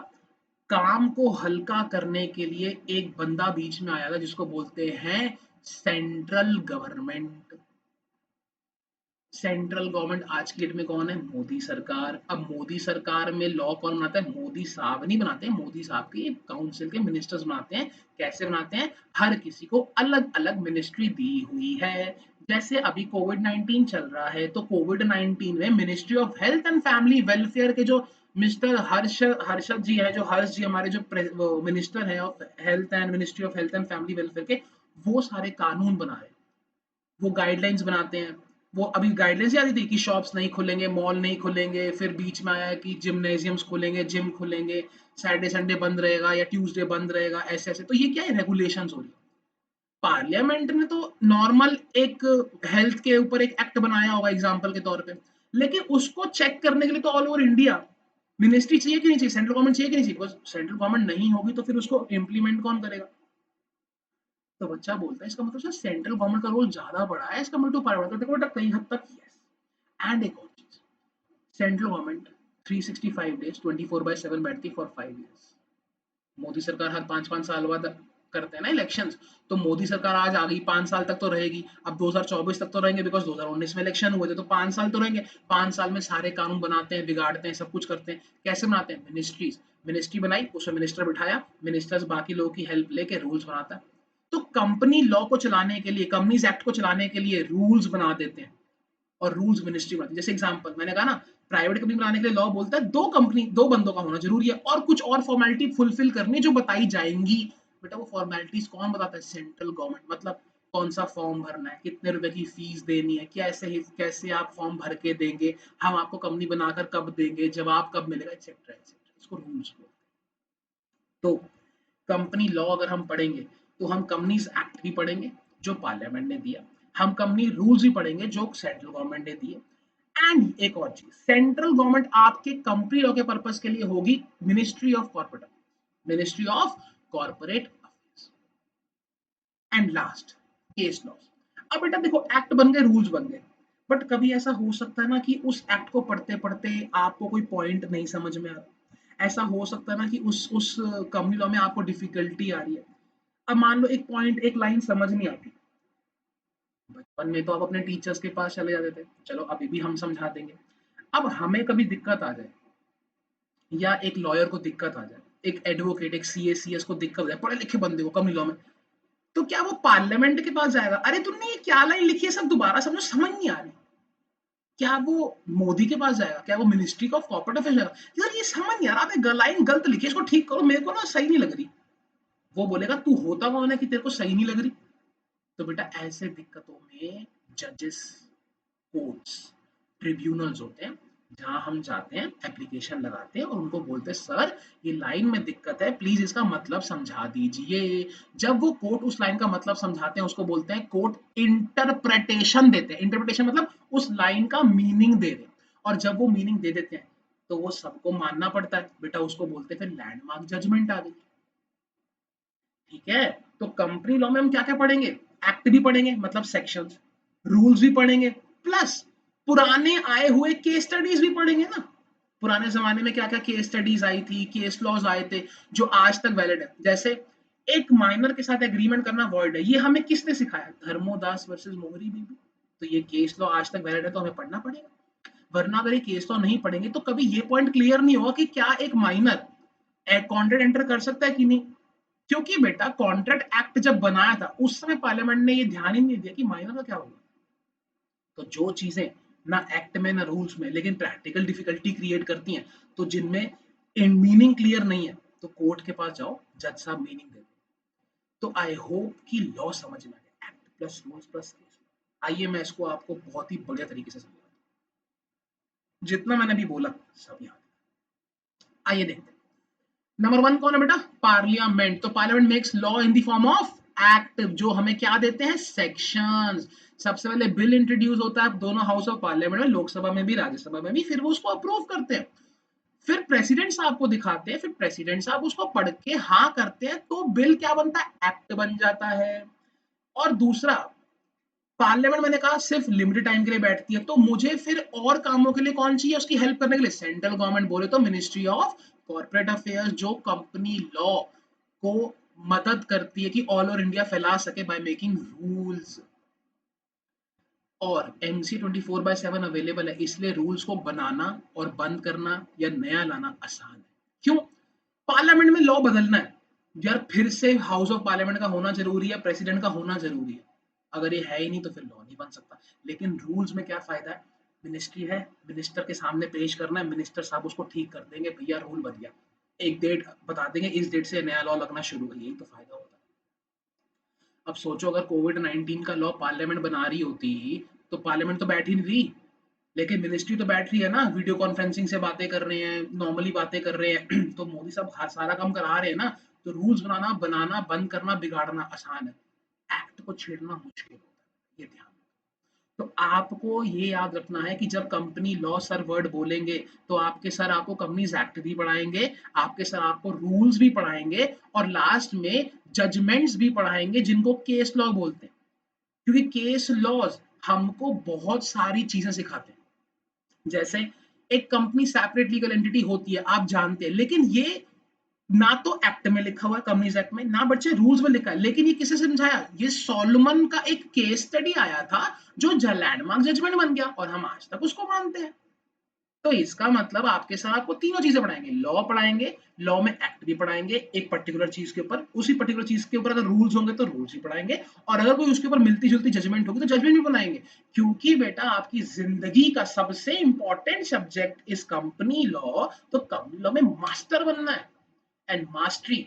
काम को हल्का करने के लिए एक बंदा बीच में आया था जिसको बोलते हैं सेंट्रल गवर्नमेंट। सेंट्रल गवर्नमेंट आज की डेट में कौन है? मोदी सरकार। अब मोदी सरकार में लॉ कौन बनाता है? मोदी साहब नहीं बनाते हैं, मोदी साहब के काउंसिल के मिनिस्टर्स बनाते हैं। कैसे बनाते हैं? हर किसी को अलग अलग मिनिस्ट्री दी हुई है। जैसे अभी कोविड-19 चल रहा है तो कोविड-19 में ministry of health and family welfare के जो मिस्टर हर्षद जी है, जो हर्ष जी हमारे जो मिनिस्टर है of health and ministry of health and family welfare के, वो सारे कानून बना रहे हैं, वो गाइडलाइंस बनाते हैं। वो अभी गाइडलाइंस याद थी कि शॉप्स नहीं खुलेंगे, मॉल नहीं खुलेंगे, फिर बीच में आया कि जिम्नेजियम्स खुलेंगे, जिम खुलेंगे, सैटरडे संडे बंद रहेगा या ट्यूसडे बंद रहेगा, ऐसे ऐसे। तो ये क्या है? रेगुलेशंस हो रही है। पार्लियामेंट ने तो नॉर्मल एक हेल्थ के ऊपर एक एक्ट बनाया होगा एग्जांपल के तौर पे, लेकिन उसको चेक करने के लिए तो ऑल ओवर इंडिया मिनिस्ट्री चाहिए कि नहीं चाहिए, सेंट्रल गवर्नमेंट चाहिए कि नहीं चाहिए? बिकॉज सेंट्रल गवर्नमेंट नहीं होगी तो फिर उसको इम्प्लीमेंट कौन करेगा? तो बच्चा बोलता है इसका मतलब सर सेंट्रल गवर्नमेंट का रोल ज्यादा बड़ा है इसका मतलब, तो देखो बेटा कई हद तक यस। एंड एक और चीज, सेंट्रल गवर्नमेंट 365 डेज 24/7 बैठती फॉर 5 years। मोदी सरकार हर 5-5 साल बाद करते हैं ना इलेक्शंस, तो मोदी सरकार आज आ गई, 5 साल तक तो रहेगी। अब 2024 तक तो रहेंगे बिकॉज 2019 में इलेक्शन हुए थे, तो 5 साल तो रहेंगे। 5 साल में सारे कानून बनाते हैं, बिगाड़ते हैं, सब कुछ करते हैं। कैसे बनाते हैं? मिनिस्ट्रीज, मिनिस्ट्री बनाई, उसमें मिनिस्टर बिठाया, मिनिस्टर्स बाकी लोगों की हेल्प लेके रूल्स बनाता है। तो कंपनी लॉ को चलाने के लिए, कंपनीज एक्ट को चलाने के लिए रूल्स बना देते हैं, और रूल्स मिनिस्ट्री बनाती है। जैसे एग्जांपल मैंने कहा ना, प्राइवेट कंपनी बनाने के लिए लॉ बोलता है दो बंदों का होना जरूरी है, और कुछ और फॉर्मेलिटी फुलफिल करनी है जो बताई जाएंगी। बेटा वो फॉर्मेलिटीज कौन बताता है? Central government. मतलब कौन सा फॉर्म भरना है, कितने रुपए की फीस देनी है, कैसे आप फॉर्म भर के देंगे, हम आपको कंपनी बनाकर कब देंगे, जवाब कब मिलेगा, एक्सेट्रा एक्सेट्रा। इसको रूल्स बोलते हैं। तो कंपनी लॉ अगर हम पढ़ेंगे तो हम कंपनीज एक्ट भी पढ़ेंगे जो पार्लियामेंट ने दिया, हम कंपनी रूल्स भी पढ़ेंगे जो सेंट्रल गवर्नमेंट ने दिए। एंड एक और चीज, सेंट्रल गवर्नमेंट आपके कंपनी लॉ के पर्पस के लिए होगी ministry of corporate affairs, ministry of corporate affairs. And last, case laws. अब बेटा देखो, एक्ट बन गए, रूल्स बन गए, बट कभी ऐसा हो सकता है ना कि उस एक्ट को पढ़ते पढ़ते आपको कोई पॉइंट नहीं समझ में आ रहा। ऐसा हो सकता है ना कि उस कंपनी लॉ में आपको डिफिकल्टी आ रही है। अब मान लो एक पॉइंट, एक लाइन समझ नहीं आती। बचपन में तो आप अपने टीचर्स के पास चले जाते थे, चलो अभी भी हम समझा देंगे। अब हमें कभी दिक्कत आ जाए, या एक लॉयर को दिक्कत आ जाए, एक एडवोकेट, एक सीएस को दिक्कत आ जाए, पढ़े लिखे बंदे को कम लॉ में, तो क्या वो पार्लियामेंट के पास जाएगा? अरे तुमने ये क्या लाइन लिखी है, सब दोबारा समझो, समझ नहीं आ रही। क्या वो मोदी के पास जाएगा? क्या वो मिनिस्ट्री ऑफ कॉर्पोरेट अफेयर्स जाएगा, यार ये समझ नहीं आ रहा, आपने लाइन गलत लिखी है, इसको ठीक करो, मेरे को ना सही नहीं लग रही। वो बोलेगा तू होता कौन है कि तेरे को सही नहीं लग रही? तो बेटा ऐसे दिक्कतों में जजेस, कोर्ट्स, ट्रिब्यूनल्स होते हैं, जहां हम जाते हैं, एप्लीकेशन लगाते हैं और उनको बोलते हैं सर ये लाइन में दिक्कत है, प्लीज इसका मतलब समझा दीजिए। जब वो कोर्ट उस लाइन का मतलब समझाते हैं, उसको बोलते हैं कोर्ट इंटरप्रिटेशन देते हैं। इंटरप्रिटेशन मतलब उस लाइन का मीनिंग दे दे, और जब वो मीनिंग दे देते हैं तो वो सबको मानना पड़ता है बेटा, उसको बोलते हैं फिर लैंडमार्क जजमेंट आ गई। ठीक है, तो कंपनी लॉ में हम क्या क्या पढ़ेंगे? एक्ट भी पढ़ेंगे मतलब सेक्शंस, रूल्स भी पढ़ेंगे, प्लस पुराने आए हुए केस स्टडीज भी पढ़ेंगे ना। पुराने जमाने में क्या क्या केस स्टडीज आई थी, केस लॉज आए थे जो आज तक वैलिड है। जैसे एक माइनर के साथ एग्रीमेंट करना वॉइड है, ये हमें किसने सिखाया? धर्मोदास वर्सेस मोहरी बीबी। तो ये केस लॉ आज तक वैलिड है तो हमें पढ़ना पड़ेगा, वरना अगर ये केस लॉ नहीं पढ़ेंगे तो कभी ये पॉइंट क्लियर नहीं होगा कि क्या एक माइनर कॉन्ट्रैक्ट एंटर कर सकता है कि नहीं। क्योंकि बेटा कॉन्ट्रैक्ट एक्ट जब बनाया था उस समय पार्लियामेंट ने ये ध्यान ही नहीं दिया कि माइनर का क्या होगा। तो जो चीजें ना एक्ट में ना रूल्स में लेकिन प्रैक्टिकल डिफिकल्टी क्रिएट करती हैं, तो जिनमें मीनिंग क्लियर नहीं है, तो कोर्ट के पास जाओ, जज साहब मीनिंग दे दो। तो आई होप कि लॉ समझ में आ गया, act plus rules plus case. आइए मैं इसको आपको बहुत ही बढ़िया तरीके से समझाता हूँ, जितना मैंने अभी बोला सब याद है। आइए देखते हैं। नंबर वन कौन है बेटा? पार्लियामेंट। तो parliament makes law in the form of act, जो हमें क्या देते हैं? सेक्शंस। सबसे पहले बिल इंट्रोड्यूस होता है दोनों हाउस ऑफ पार्लियामेंट में, लोकसभा में भी राज्यसभा में भी, फिर वो उसको अप्रूव करते हैं, फिर प्रेसिडेंट साहब को दिखाते हैं, फिर प्रेसिडेंट साहब उसको पढ़ के हाँ करते हैं, तो बिल क्या बनता है? एक्ट बन जाता है। और दूसरा, पार्लियामेंट मैंने कहा सिर्फ लिमिटेड टाइम के लिए बैठती है, तो मुझे फिर और कामों के लिए कौन चाहिए उसकी हेल्प करने के लिए? सेंट्रल गवर्नमेंट बोले तो मिनिस्ट्री ऑफ कॉर्पोरेट अफेयर्स, जो कंपनी लॉ को मदद करती है कि ऑल ओवर इंडिया फैला सके बाय मेकिंग रूल्स। और MC 24/7 अवेलेबल है, इसलिए रूल्स को बनाना और बंद करना या नया लाना आसान है। क्यों? पार्लियामेंट में लॉ बदलना है यार, फिर से हाउस ऑफ पार्लियामेंट का होना जरूरी है, प्रेसिडेंट का होना जरूरी है। अगर ये है ही नहीं तो फिर लॉ नहीं बन सकता। लेकिन रूल्स में क्या फायदा है? मिनिस्ट्री है, मिनिस्टर के सामने पेश करना है, मिनिस्टर साहब उसको ठीक कर देंगे, भैया रूल बन गया, एक डेट बता देंगे, इस डेट से नया लॉ लगना शुरू है, यही तो फायदा होता है। अब सोचो अगर कोविड-19 का लॉ पार्लियामेंट बना रही होती, तो पार्लियामेंट तो बैठ ही नहीं रही, लेकिन मिनिस्ट्री तो बैठ रही है ना, वीडियो कॉन्फ्रेंसिंग से बातें कर रहे हैं, नॉर्मली बातें कर रहे हैं। तो मोदी साहब सारा काम करा रहे हैं ना। तो रूल्स बनाना, बनाना, बंद करना, बिगाड़ना आसान है, एक्ट को छेड़ना मुश्किल होता है, ये ध्यान रखना। तो आपको ये याद रखना है कि जब कंपनी लॉ सर वर्ड बोलेंगे, तो आपके सर आपको कंपनीज एक्ट भी पढ़ाएंगे, आपके सर आपको रूल्स भी पढ़ाएंगे, और लास्ट में जजमेंट्स भी पढ़ाएंगे जिनको केस लॉ बोलते हैं। क्योंकि केस लॉज हमको बहुत सारी चीजें सिखाते हैं। जैसे एक कंपनी सेपरेट लीगल एंटिटी होती है, आप जानते हैं, लेकिन ये ना तो एक्ट में लिखा हुआ है, कंपनीज एक्ट में, ना बच्चे रूल्स में लिखा है, लेकिन ये किसे समझाया, ये सोलोमन का एक केस स्टडी आया था जो लैंडमार्क जजमेंट बन गया और हम आज तक उसको मानते हैं। तो इसका मतलब आपके साथ आपको तीनों चीजें पढ़ाएंगे, लॉ पढ़ाएंगे, लॉ में एक्ट भी पढ़ाएंगे एक पर्टिकुलर चीज के ऊपर, उसी पर्टिकुलर चीज के ऊपर अगर रूल्स होंगे तो रूल्स ही पढ़ाएंगे, और अगर कोई उसके ऊपर मिलती जुलती जजमेंट होगी तो जजमेंट भी बनाएंगे, क्योंकि बेटा आपकी जिंदगी का सबसे important subject is company law, तो कंपनी लॉ में मास्टर बनना है। एंड मास्टरी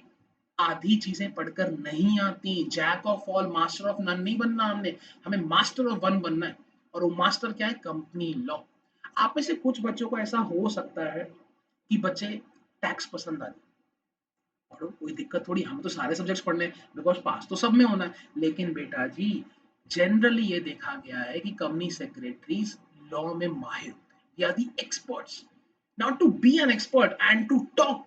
आधी चीजें पढ़कर नहीं आती, jack of all master of none नहीं बनना हमने, हमें मास्टर ऑफ वन बनना है, और वो मास्टर क्या है, कंपनी लॉ। आप में से कुछ बच्चों को ऐसा हो सकता है कि बच्चे टैक्स पसंद आ जाए, पढ़ो कोई दिक्कत थोड़ी, हम तो सारे सब्जेक्ट्स पढ़ने बिकॉज पास तो सब में होना है, लेकिन बेटा जी जनरली ये देखा गया है कि कंपनी सेक्रेटरीज लॉ में माहिर होते हैं, या the experts. Now to be an expert and to talk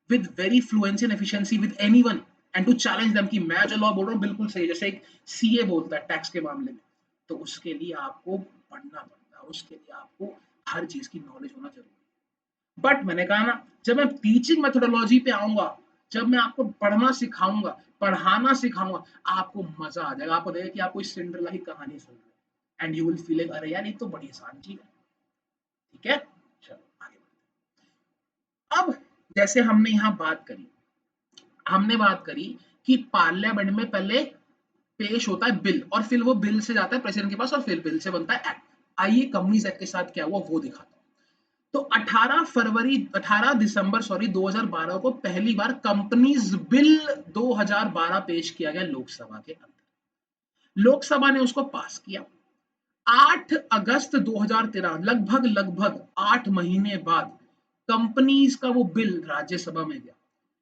with very fluency and efficiency with anyone and to challenge them कि मैं जो लॉ बोल रहा हूँ बिल्कुल सही, जैसे एक सीए बोलता है टैक्स के मामले में, तो उसके लिए आपको पढ़ना पड़ता है, उसके लिए आपको हर चीज की नॉलेज होना जरूरी है। बट मैंने कहा ना, जब मैं टीचिंग मेथोडोलॉजी पे आऊंगा, जब मैं आपको पढ़ना सिखाऊंगा, पढ़ाना सिखाऊंगा, आपको मजा आ जाएगा, आपको लगेगा कि आप कोई सिंड्रेला की कहानी सुन रहे हैं, एंड यू विल फील अरे यार ये तो बड़ी आसान चीज है। ठीक है, चलो आगे बढ़ते हैं। अब जैसे हमने यहाँ बात करी, हमने बात करी कि पार्लियामेंट में पहले पेश होता है बिल, और फिर वो बिल से जाता है प्रेसिडेंट के पास, और फिर बिल से बनता है एक्ट। आइए कंपनीज एक्ट के साथ क्या हुआ वो दिखाता हूं। तो 18 दिसंबर 2012 को पहली बार कंपनीज बिल 2012 पेश किया गया लोकसभा के अंदर, लोकसभा ने उसको पास किया। 8 अगस्त 2013, लगभग लगभग 8 महीने बाद कंपनीज का वो बिल राज्यसभा में गया।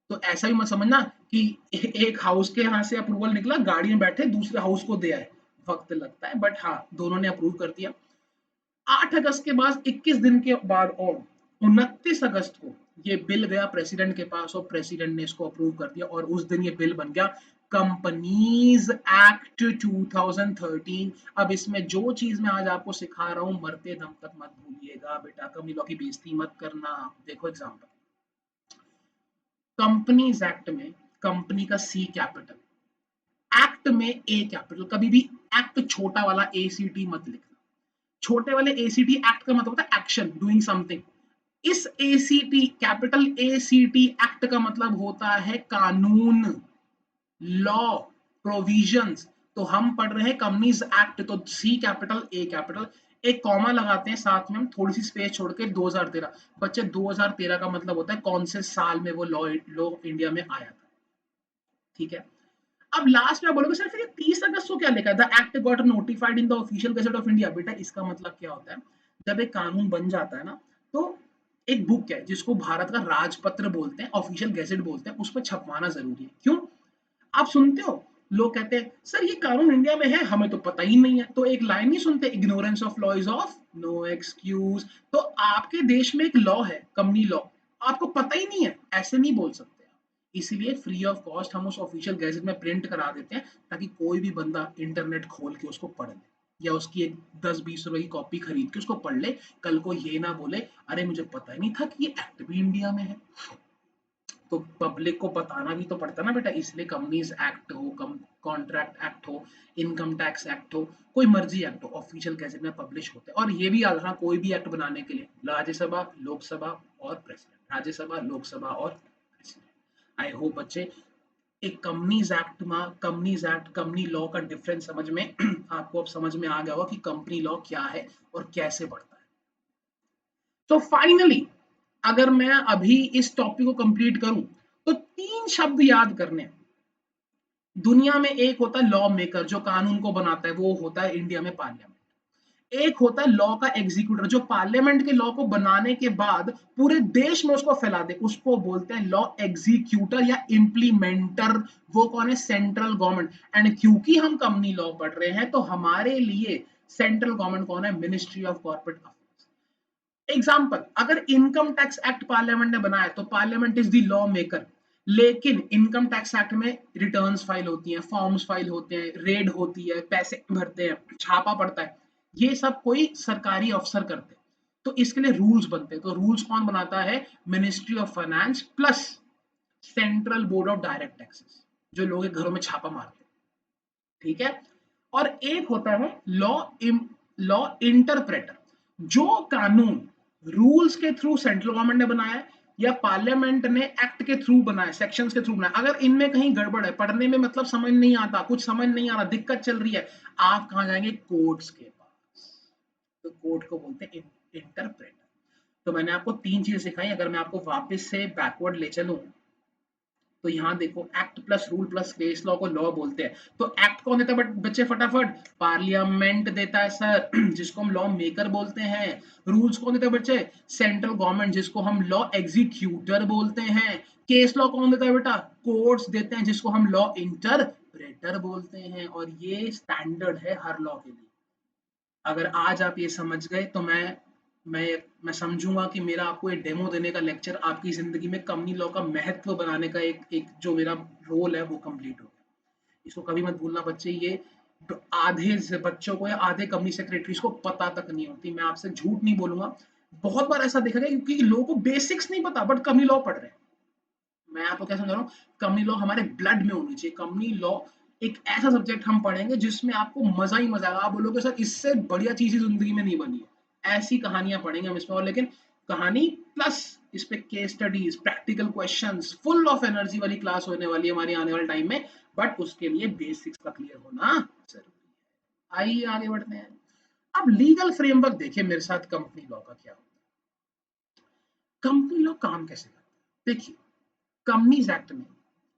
तो ऐसा ही मत समझना कि एक हाउस के यहाँ से अप्रूवल निकला, गाड़ी में बैठे दूसरे हाउस को दे आए, वक्त लगता है, बट हाँ दोनों ने अप्रूव कर दिया। 8 अगस्त के बाद 21 दिन के बाद और 29 अगस्त को ये बिल गया प्रेसिडेंट के पास, और प्रेसिडेंट ने इसको अप्रूव कर दिया, और उस दिन ये बिल बन गया कंपनीज एक्ट 2013। अब इसमें जो चीज मैं आज आपको सिखा रहा हूं मरते दम तक मत भूलिएगा बेटा, कंपनी लॉ की बेइज्जती मत करना। देखो एग्जांपल, कंपनीज एक्ट में कंपनी का सी कैपिटल, एक्ट में ए कैपिटल, कभी भी एक्ट छोटा वाला एसीटी मत लिखना, छोटे वाले एसीटी एक्ट का मतलब होता है एक्शन, डूइंग समथिंग। इस एसीटी कैपिटल एसीटी एक्ट का मतलब होता है कानून, लॉ, प्रोविजंस। तो हम पढ़ रहे हैं कंपनीज एक्ट, तो सी कैपिटल ए कैपिटल, एक कॉमा लगाते हैं साथ में हम, थोड़ी सी स्पेस छोड़ के 2013। बच्चे 2013 का मतलब होता है कौन से साल में वो लॉ लॉ इंडिया में आया था। ठीक है, अब लास्ट में बोलोगे सर फिर 30 अगस्त को क्या लिखा है, the act got notified in the official gazette of India. बेटा इसका मतलब क्या होता है, जब एक कानून बन जाता है ना, तो एक बुक है जिसको भारत का राजपत्र बोलते हैं, ऑफिशियल गैजेट बोलते हैं, उस पर छपवाना जरूरी है। क्यों, आप सुनते हो लोग कहते हैं सर ये कानून इंडिया में है हमें तो पता ही नहीं है, तो एक लाइन नहीं सुनते, ignorance of law is of no excuse. तो आपके देश में एक लॉ है कंपनी लॉ, आपको पता ही नहीं है, ऐसे नहीं बोल सकते। इसीलिए फ्री ऑफ कॉस्ट हम उस ऑफिशियल गैजेट में प्रिंट करा देते हैं, ताकि कोई भी बंदा इंटरनेट खोल के उसको पढ़ ले, या उसकी एक 10-20 रुपए की कॉपी खरीद के उसको पढ़ ले, कल को ये ना बोले अरे मुझे पता ही नहीं था कि ये एक्ट भी इंडिया में है। तो पब्लिक को बताना भी तो पड़ता है ना बेटा, इसलिए कंपनीज एक्ट हो, कॉन्ट्रैक्ट एक्ट हो, इनकम टैक्स एक्ट हो, कोई मर्जी एक्ट हो, ऑफिशियल गैजेट में पब्लिश होते हैं। और ये भी याद रखना, कोई भी एक्ट बनाने के लिए राज्यसभा, लोकसभा और प्रेसिडेंट, राज्यसभा, लोकसभा और प्रेसिडेंट। आई होप बच्चे एक कंपनीज एक्ट कंपनी लॉ का डिफरेंस समझ में आपको अब समझ में आ गया होगा कि कंपनी लॉ क्या है और कैसे बढ़ता है। तो फाइनली अगर मैं अभी इस टॉपिक को कंप्लीट करूं, तो 3 शब्द याद करने। दुनिया में एक होता है लॉ मेकर जो कानून को बनाता है, वो होता है इंडिया में पार्लियामेंट। एक होता है लॉ का एग्जीक्यूटर जो पार्लियामेंट के लॉ को बनाने के बाद पूरे देश में उसको फैला दे, उसको बोलते हैं लॉ एग्जीक्यूटर या इम्प्लीमेंटर। वो कौन है, सेंट्रल गवर्नमेंट। एंड क्योंकि हम कंपनी लॉ पढ़ रहे हैं तो हमारे लिए सेंट्रल गवर्नमेंट कौन है, ministry of corporate affairs. Example, अगर इनकम टैक्स एक्ट पार्लियामेंट ने बनाया तो parliament is the law maker, लेकिन इनकम टैक्स एक्ट में रिटर्न्स फाइल होती हैं, फॉर्म्स फाइल होते हैं, रेड होती है, पैसे भरते हैं, छापा पड़ता है, ये सब कोई सरकारी अफसर करते हैं। तो इसके लिए रूल्स बनते हैं। तो रूल्स कौन बनाता है? Ministry of finance plus central board of direct taxes, जो लोग घरों में छापा मारते हैं। ठीक है। और एक होता है लॉ इंटरप्रेटर, जो कानून रूल्स के थ्रू सेंट्रल गवर्नमेंट ने बनाया है या पार्लियामेंट ने एक्ट के थ्रू बनाया, सेक्शंस के थ्रू बनाया, अगर इनमें कहीं गड़बड़ है, पढ़ने में मतलब समझ नहीं आता, कुछ समझ नहीं आ रहा, दिक्कत चल रही है, आप कहां जाएंगे? कोर्ट्स के पास। तो कोर्ट को बोलते हैं इंटरप्रेटर। तो मैंने आपको तीन चीजें सिखाई। अगर मैं आपको वापस से बैकवर्ड ले चलूं, तो यहाँ देखो, act plus rule plus case law को लॉ बोलते हैं। तो एक्ट कौन देता है बच्चे? फटाफट, पार्लियामेंट देता है सर, जिसको हम लॉ मेकर बोलते हैं। रूल्स कौन देता है बच्चे? सेंट्रल गवर्नमेंट, जिसको हम लॉ एग्जीक्यूटर बोलते हैं। केस लॉ कौन देता है बेटा? कोर्ट्स देते हैं, जिसको हम लॉ इंटरप्रेटर बोलते हैं। और ये स्टैंडर्ड है हर लॉ के लिए। अगर आज आप ये समझ गए तो मैं समझूंगा कि मेरा आपको एक डेमो देने का लेक्चर आपकी जिंदगी में कंपनी लॉ का महत्व बनाने का एक जो मेरा रोल है वो कंप्लीट हो गया। इसको कभी मत भूलना बच्चे। ये आधे से बच्चों को या आधे कंपनी सेक्रेटरीज को पता तक नहीं होती। मैं आपसे झूठ नहीं बोलूंगा, बहुत बार ऐसा देखा गया, क्योंकि लोगों को बेसिक्स नहीं पता बट कंपनी लॉ पढ़ रहे हैं। मैं आपको क्या समझा रहा हूँ, कंपनी लॉ हमारे ब्लड में होनी चाहिए। कंपनी लॉ एक ऐसा सब्जेक्ट हम पढ़ेंगे जिसमें आपको मजा ही मजा आएगा। आप बोलोगे सर इससे बढ़िया चीज जिंदगी में नहीं बनी है। ऐसी कहानियां पढ़ेंगे हम इसमें। और लेकिन कहानी प्लस इस पे case studies, practical questions, full of energy वाली क्लास होने वाली है हमारी आने वाले टाइम में। बट उसके लिए बेसिक्स का क्लियर होना जरूरी है। आइए आगे बढ़ते हैं। अब लीगल फ्रेमवर्क देखिए मेरे साथ कंपनी लॉ का क्या होता है। कंपनी लॉ काम कैसे करता है? देखिए, कंपनीज एक्ट में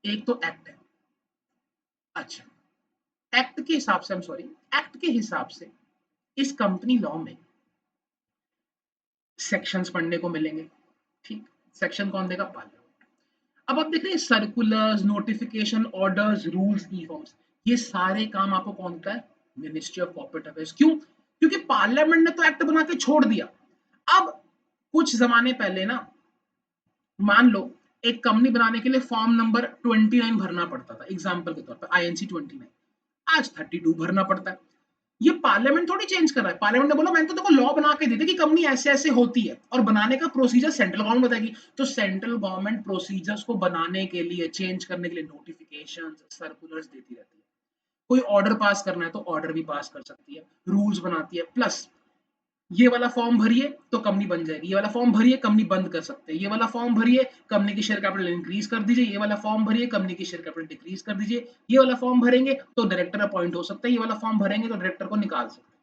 एक तो एक्ट है। अच्छा, एक्ट के हिसाब से, एक्ट के हिसाब से इस कंपनी लॉ में सेक्शंस पढ़ने को मिलेंगे। ठीक, सेक्शन कौन देगा? पार्लियामेंट। अब आप देख रहे हैं सर्कुलर्स, नोटिफिकेशन, ऑर्डर्स, रूल्स, ई फॉर्म्स, ये सारे काम आपको कौन देता है? Ministry of corporate affairs. क्यों? क्योंकि पार्लियामेंट ने तो एक्ट बना के छोड़ दिया। अब कुछ जमाने पहले ना, मान लो एक कंपनी बनाने के लिए फॉर्म नंबर 29 भरना पड़ता था, एग्जाम्पल के तौर पर INC 29। आज 32 भरना पड़ता है। ये पार्लियामेंट थोड़ी चेंज कर रहा है। पार्लियामेंट ने बोला मैंने तो देखो लॉ बना के दी थी कि कंपनी ऐसे ऐसे होती है, और बनाने का प्रोसीजर सेंट्रल गवर्नमेंट बताएगी। तो सेंट्रल गवर्नमेंट प्रोसीजर्स को बनाने के लिए, चेंज करने के लिए नोटिफिकेशन, सर्कुलर्स देती रहती है। कोई ऑर्डर पास करना है तो ऑर्डर भी पास कर सकती है, रूल्स बनाती है। प्लस ये वाला फॉर्म भरिए तो कंपनी बन जाएगी, ये वाला फॉर्म भरिए कंपनी बंद कर सकते हैं, ये वाला फॉर्म भरिए कंपनी की शेयर कैपिटल इंक्रीज कर दीजिए, ये वाला फॉर्म भरिए कंपनी की शेयर कैपिटल डिक्रीज कर दीजिए, ये वाला फॉर्म भरेंगे तो डायरेक्टर अपॉइंट हो सकता है, ये वाला फॉर्म भरेंगे तो डायरेक्टर को निकाल सकते हैं।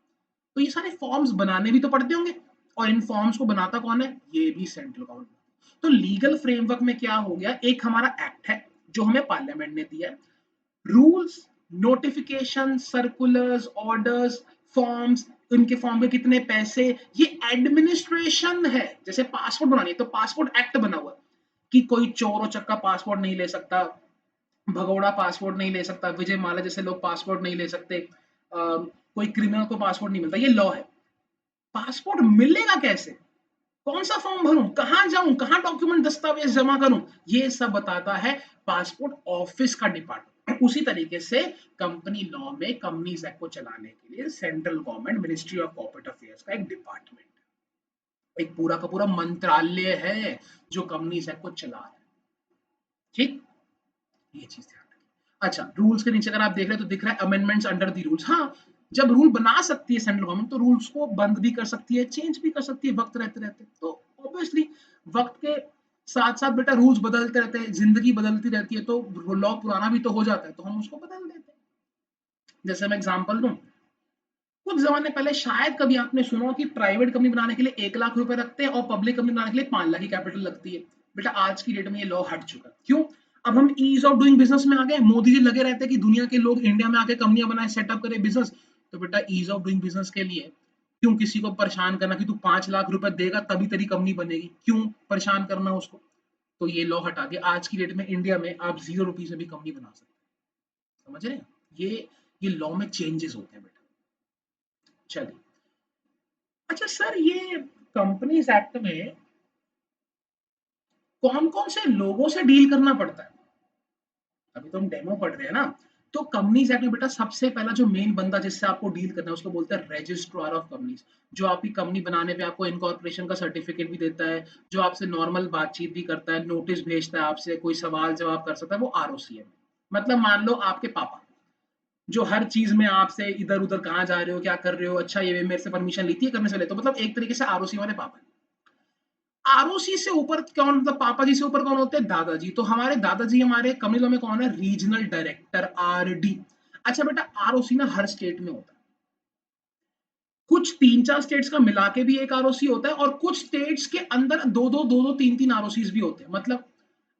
तो ये सारे फॉर्म्स बनाने भी तो पड़ते होंगे, और इन फॉर्म्स को बनाता कौन है? ये भी सेंट्रल गवर्नमेंट। तो लीगल फ्रेमवर्क में क्या हो गया, एक हमारा एक्ट है जो हमें पार्लियामेंट ने दिया है। Rules, notification, circulars, orders, forms, उनके फॉर्म में कितने पैसे, ये एडमिनिस्ट्रेशन है। जैसे पासपोर्ट बनानी है तो पासपोर्ट एक्ट बना हुआ है कि कोई चोर चक्का पासपोर्ट नहीं ले सकता, भगोड़ा पासपोर्ट नहीं ले सकता, विजय माल्या जैसे लोग पासपोर्ट नहीं ले सकते, कोई क्रिमिनल को पासपोर्ट नहीं मिलता। ये लॉ है। पासपोर्ट मिलेगा कैसे, कौन सा फॉर्म भरूं, कहां जाऊं, कहां डॉक्यूमेंट दस्तावेज जमा करूं, ये सब बताता है पासपोर्ट ऑफिस का डिपार्टमेंट। उसी तरीके से कंपनी लॉ में कंपनीज एक्ट को चलाने के लिए central government ministry of corporate affairs का एक डिपार्टमेंट, एक पूरा का पूरा मंत्रालय है जो कंपनीज एक्ट को चला रहा है। ठीक, ये चीज ध्यान रखिए। अच्छा, रूल्स के नीचे अगर आप देख रहे हैं तो दिख रहा है अमेंडमेंट्स अंडर द रूल्स। हाँ, जब रूल बना सकती है सेंट्रल गवर्नमेंट तो रूल्स को बंद भी कर सकती है, चेंज भी कर सकती है वक्त रहते रहते। तो ऑब्वियसली वक्त के साथ साथ बेटा रूल्स बदलते रहते हैं, जिंदगी बदलती रहती है, तो लॉ पुराना भी तो हो जाता है, तो हम उसको बदल देते हैं। जैसे मैं एग्जांपल दूं, कुछ जमाने पहले शायद कभी आपने सुना कि प्राइवेट कंपनी बनाने के लिए 1 लाख रुपए रखते हैं और पब्लिक कंपनी बनाने के लिए 5 लाख की कैपिटल लगती है। बेटा आज की डेट में ये लॉ हट चुका है। क्यों? अब हम ईज ऑफ डूइंग बिजनेस में आ गए। मोदी जी लगे रहते हैं कि दुनिया के लोग इंडिया में आके कंपनियां बनाए, सेटअप करे बिजनेस। तो बेटा ईज ऑफ डूइंग बिजनेस के लिए क्यों किसी को परेशान करना कि तू 5 लाख रुपए देगा तभी तेरी कंपनी बनेगी, क्यों परेशान करना उसको। तो ये लॉ हटा दिया। आज की डेट में इंडिया में आप 0 रुपीज से भी कंपनी बना सकते हैं। समझ रहे हैं? ये लॉ में चेंजेस होते हैं बेटा। चलिए, अच्छा सर, ये कंपनीज एक्ट में कौन कौन से लोगों से डील करना पड़ता है? अभी तो हम डेमो पढ़ रहे हैं ना। तो कंपनीज एक्ट में बेटा सबसे पहला जो मेन बंदा जिससे आपको डील करना है उसको बोलते हैं रजिस्ट्रार ऑफ कंपनीज, जो आपकी कंपनी बनाने पे आपको इनकॉर्पोरेशन का सर्टिफिकेट भी देता है, जो आपसे नॉर्मल बातचीत भी करता है, नोटिस भेजता है, आपसे कोई सवाल जवाब कर सकता है, वो आरओसी है। मतलब मान लो आपके पापा जो हर चीज में आपसे इधर उधर कहाँ जा रहे हो, क्या कर रहे हो, अच्छा ये मेरे से परमिशन लेती है करने से ले, तो मतलब एक तरीके से आरओसी वाले पापा। आरओसी से ऊपर कौन, मतलब पापा जी से ऊपर कौन होते हैं, दादाजी। तो हमारे दादाजी हमारे कम्युनिटी में कौन है, रीजनल डायरेक्टर, आरडी। अच्छा बेटा आरओसी ना हर स्टेट में होता है, कुछ तीन चार स्टेट्स का मिला के भी एक आरओसी होता है, और कुछ स्टेट्स के अंदर दो दो तीन तीन आरओसी भी होते हैं। मतलब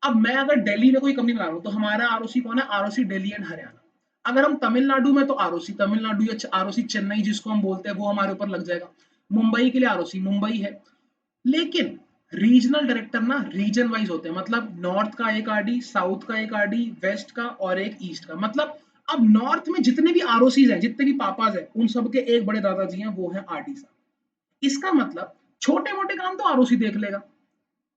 अब मैं अगर दिल्ली में कोई कंपनी बना रहा हूँ तो हमारा आरओसी कौन है, आरओसी दिल्ली एंड हरियाणा। अगर हम तमिलनाडु में तो आरओसी तमिलनाडु या आरओसी चेन्नई जिसको हम बोलते हैं वो हमारे ऊपर लग जाएगा। मुंबई के लिए आरओसी मुंबई है। लेकिन रीजनल डायरेक्टर ना रीजन वाइज होते हैं, मतलब नॉर्थ का एक आरडी, साउथ का एक आरडी, वेस्ट का और एक ईस्ट का। मतलब अब नॉर्थ में जितने भी आरओसीज हैं, जितने भी पापाज हैं, उन सबके एक बड़े दादाजी हैं, वो है आरडी साहब। इसका मतलब छोटे मोटे काम तो आरओसी देख लेगा,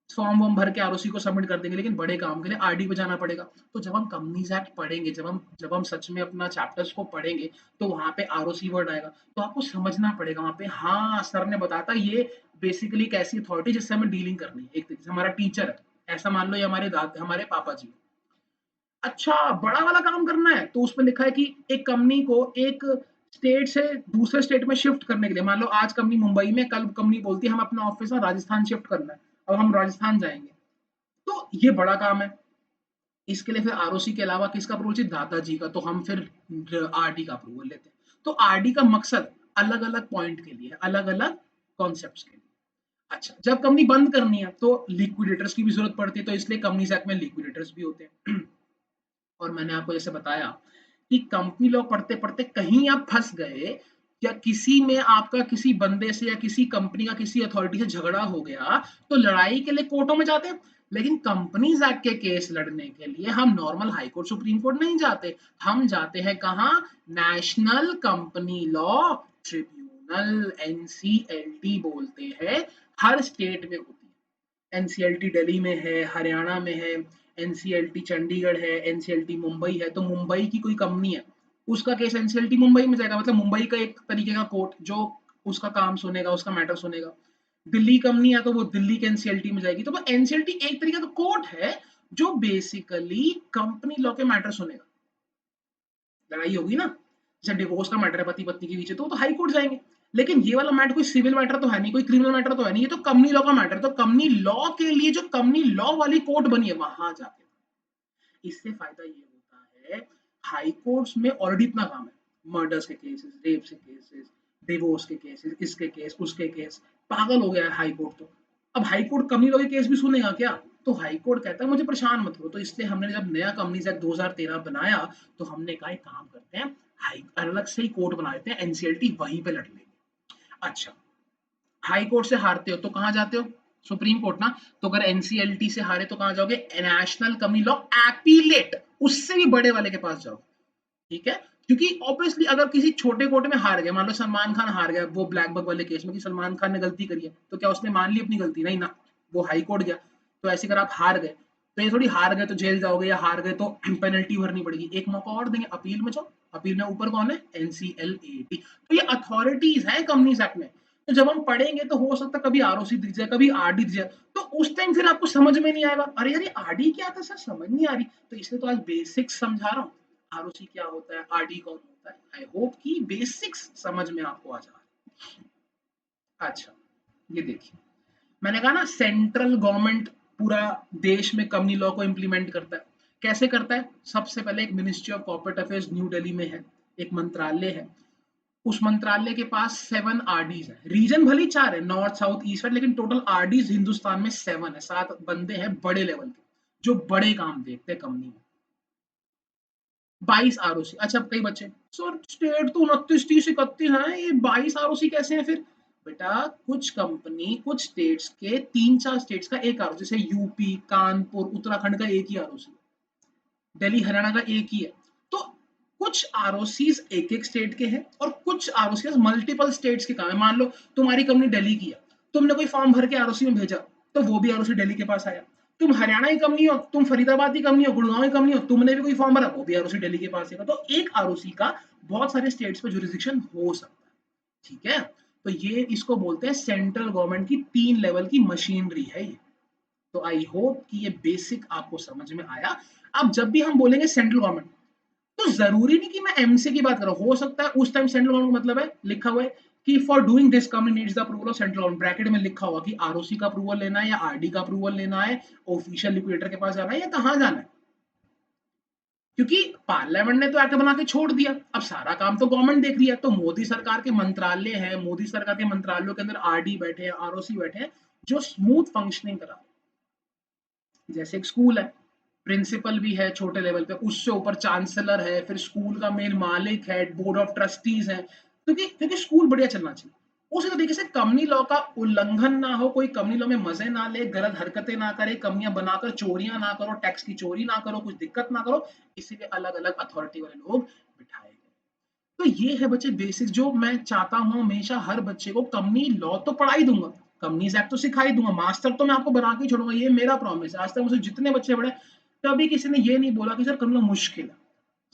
फॉर्म वॉर्म भर के आरओसी को सबमिट कर देंगे, लेकिन बड़े काम के लिए आरडी पे जाना पड़ेगा। तो जब हम कंपनीज एक्ट पढ़ेंगे, जब हम सच में अपना चैप्टर्स को पढ़ेंगे, तो वहां पे आरओसी वर्ड आएगा, तो आपको समझना पड़ेगा वहां पे, हाँ सर ने बताया था ये बेसिकली एक ऐसी अथॉरिटी जिससे हमें डीलिंग करनी है, एक तरीके से हमारा टीचर है, ऐसा मान लो ये हमारे दादा हमारे पापा जी। अच्छा बड़ा वाला काम करना है तो उसमें लिखा है कि एक कंपनी को एक स्टेट से दूसरे स्टेट में शिफ्ट करने के लिए, मान लो आज कंपनी मुंबई में, कल कंपनी बोलती है हम अपना ऑफिस ना राजस्थान शिफ्ट करना है, अब हम राजस्थान जाएंगे, तो ये बड़ा काम है। इसके लिए फिर आरओसी के अलावा किसका अप्रूवल चाहिए, दादाजी का, तो हम फिर आरडी का अप्रूवल लेते हैं। तो आरडी का मकसद अलग अलग पॉइंट के लिए, अलग अलग कॉन्सेप्ट के लिए। अच्छा जब कंपनी बंद करनी है तो लिक्विडेटर्स की भी जरूरत पड़ती है, तो इसलिए कंपनीज एक्ट में लिक्विडेटर्स भी होते हैं। और मैंने आपको जैसे बताया कि कंपनी लॉ पढ़ते पढ़ते कहीं आप फंस गए, या किसी में आपका किसी बंदे से या किसी कंपनी का किसी अथॉरिटी से झगड़ा हो गया, तो लड़ाई के लिए कोर्टों में जाते हैं। लेकिन कंपनीज एक्ट के केस लड़ने के लिए हम normal high court supreme court नहीं जाते, हम जाते हैं कहाँ, national company law tribunal, NCLT बोलते हैं। हर स्टेट में होती है, एनसीएलटी दिल्ली में है, हरियाणा में है, एनसीएलटी चंडीगढ़ है, एनसीएलटी मुंबई है। तो मुंबई की कोई कंपनी है, उसका केस एनसीएलटी मुंबई में जाएगा, मतलब मुंबई का एक तरीके का कोर्ट जो उसका काम सुनेगा, उसका मैटर सुनेगा। दिल्ली कंपनी है तो वो दिल्ली के एनसीएलटी में जाएगी। तो वो एनसीएलटी एक तरीके का कोर्ट है जो बेसिकली कंपनी लॉ के मैटर सुनेगा। लड़ाई होगी ना, जैसे डिवोर्स का मैटर है पति पत्नी के बीच, तो हाई कोर्ट जाएंगे। लेकिन ये वाला मैटर कोई सिविल मैटर तो है नहीं, कोई क्रिमिनल मैटर तो है नहीं, ये तो कंपनी लॉ का मैटर है। तो कंपनी लॉ के लिए जो कंपनी लॉ वाली कोर्ट बनी है वहां जाके, इससे फायदा ये होता है, हाई कोर्ट्स में ऑलरेडी इतना काम है, मर्डर्स के केसेस, रेप के केसेस, डिवोर्स के केसेस, इसके केस उसके केस, पागल हो गया है हाई कोर्ट। तो अब हाई कोर्ट कंपनी लॉ के केस भी सुनेगा क्या, तो हाई कोर्ट कहता है मुझे परेशान मत करो। तो इसलिए हमने जब नया कंपनीज एक्ट 2013 बनाया, तो हमने कहा एक काम करते हैं, हाई अलग से ही कोर्ट बना देते हैं, एनसीएलटी वहीं पे लड़ लेंगे। अच्छा हाई कोर्ट से हारते हो तो कहां जाते हो, सुप्रीम कोर्ट ना। तो अगर एनसीएलटी से हारे तो कहां जाओगे, नेशनल कंपनी लॉ एपीलेट, उससे भी बड़े वाले के पास जाओ। ठीक है, क्योंकि ऑब्वियसली अगर किसी छोटे कोर्ट में हार गए, मान लो सलमान खान हार गया वो ब्लैक बक वाले केस में, कि सलमान खान ने गलती करी है, तो क्या उसने मान ली अपनी गलती, नहीं ना, वो हाई कोर्ट गया। तो ऐसे अगर आप हार गए, तो ये थोड़ी हार गए तो जेल जाओगे, या हार गए तो पेनल्टी भरनी पड़ेगी, एक मौका और देंगे, अपील में जाओ। अपील में ऊपर कौन है, एनसीएलएटी। तो ये अथॉरिटीज है कंपनीज एक्ट में। तो जब हम पढ़ेंगे तो हो सकता है कभी आरओसी दिख जाए, कभी आरडी दिख जाए, तो उस टाइम फिर आपको समझ में नहीं आएगा, अरे यार ये आरडी क्या था सर, समझ नहीं आ रही। तो इसलिए तो आज बेसिक्स समझा रहा हूँ, आरओसी क्या होता है, आरडी कौन होता है। आई होप कि बेसिक्स समझ में आपको आ जा। अच्छा ये देखिए, मैंने कहा ना सेंट्रल गवर्नमेंट पूरा देश में कंपनी लॉ को इंप्लीमेंट करता है। कैसे करता है, सबसे पहले एक ministry of corporate affairs new Delhi में है, एक मंत्रालय है। उस मंत्रालय के पास 7 आरडीज है, रीजन भले 4 है, नॉर्थ साउथ ईस्ट वेस्ट, लेकिन टोटल आरडीज हिंदुस्तान में 7 है, 7 बंदे हैं बड़े लेवल के जो बड़े काम देखते हैं कंपनी में। 22 आरओसी। अच्छा कई बच्चे, सर स्टेट तो 29 30 31 है, ये 22 आरओसी कैसे हैं फिर। बेटा कुछ कंपनी कुछ स्टेट्स के, तीन चार स्टेट्स का एक आरओसी, जैसे यूपी, कानपुर, उत्तराखंड का एक ही आरओसी, दिल्ली हरियाणा का एक ही है। तो कुछ आरओसीज एक एक स्टेट के हैं और कुछ आरओसीज मल्टीपल स्टेट्स के काम है। मान लो तुम्हारी कंपनी दिल्ली की है, तुमने कोई फॉर्म भर के आरओसी में भेजा, तो वो भी आरओसी दिल्ली के पास आया। तुम हरियाणा की कम नहीं हो, तुम फरीदाबाद की कम नहीं हो, गुड़गांव की कम नहीं हो, तुमने भी कोई फॉर्म भरा, वो भी आरओसी दिल्ली के पास है। तो एक आरओसी का बहुत सारे स्टेट्स पे जुरिस्डिक्शन हो सकता है, ठीक है। तो ये इसको बोलते हैं सेंट्रल गवर्नमेंट की 3 लेवल की मशीनरी है ये। तो आई होप कि ये बेसिक आपको समझ में आया। अब जब भी हम बोलेंगे सेंट्रल गवर्नमेंट, तो जरूरी नहीं कि मैं एमसी की बात करूं, हो सकता है उस टाइम सेंट्रल गवर्नमेंट का मतलब है लिखा हुआ है कि for doing this company needs the approval of central government, bracket में लिखा हुआ कि आरओसी का अप्रूवल लेना है या आरडी का अप्रूवल लेना है, ऑफिशियल लिक्विडेटर के पास जाना है या कहां जाना है। क्योंकि पार्लियामेंट ने तो एक्ट बना के छोड़ दिया, अब सारा काम तो गवर्नमेंट देख रही है। तो मोदी सरकार के मंत्रालय है, मोदी सरकार के मंत्रालयों के अंदर आरडी बैठे हैं, आरओसी बैठे हैं, जो स्मूथ फंक्शनिंग करा। जैसे एक स्कूल है, प्रिंसिपल भी है छोटे लेवल पे, उससे ऊपर चांसलर है, फिर स्कूल का मेन मालिक है, बोर्ड ऑफ ट्रस्टीज है, क्योंकि क्योंकि स्कूल बढ़िया चलना चाहिए। उसी तरीके से कंपनी लॉ का उल्लंघन ना हो, कोई कंपनी लॉ में मजे ना ले, गलत हरकतें ना करे, कंपनियां बनाकर चोरियां ना करो, टैक्स की चोरी ना करो, कुछ दिक्कत ना करो, इसीलिए अलग अलग अथॉरिटी वाले लोग बिठाए गए। तो ये है बच्चे बेसिक्स जो मैं चाहता हूँ हमेशा हर बच्चे को। कंपनी लॉ तो पढ़ा ही दूंगा, कंपनीज एक्ट तो सिखा ही दूंगा, मास्टर तो मैं आपको बना के छोड़ूंगा, ये मेरा प्रॉमिस है। आज तक मुझे जितने बच्चे पढ़े, कभी किसी ने ये नहीं बोला कि सर कंपनी लॉ मुश्किल है,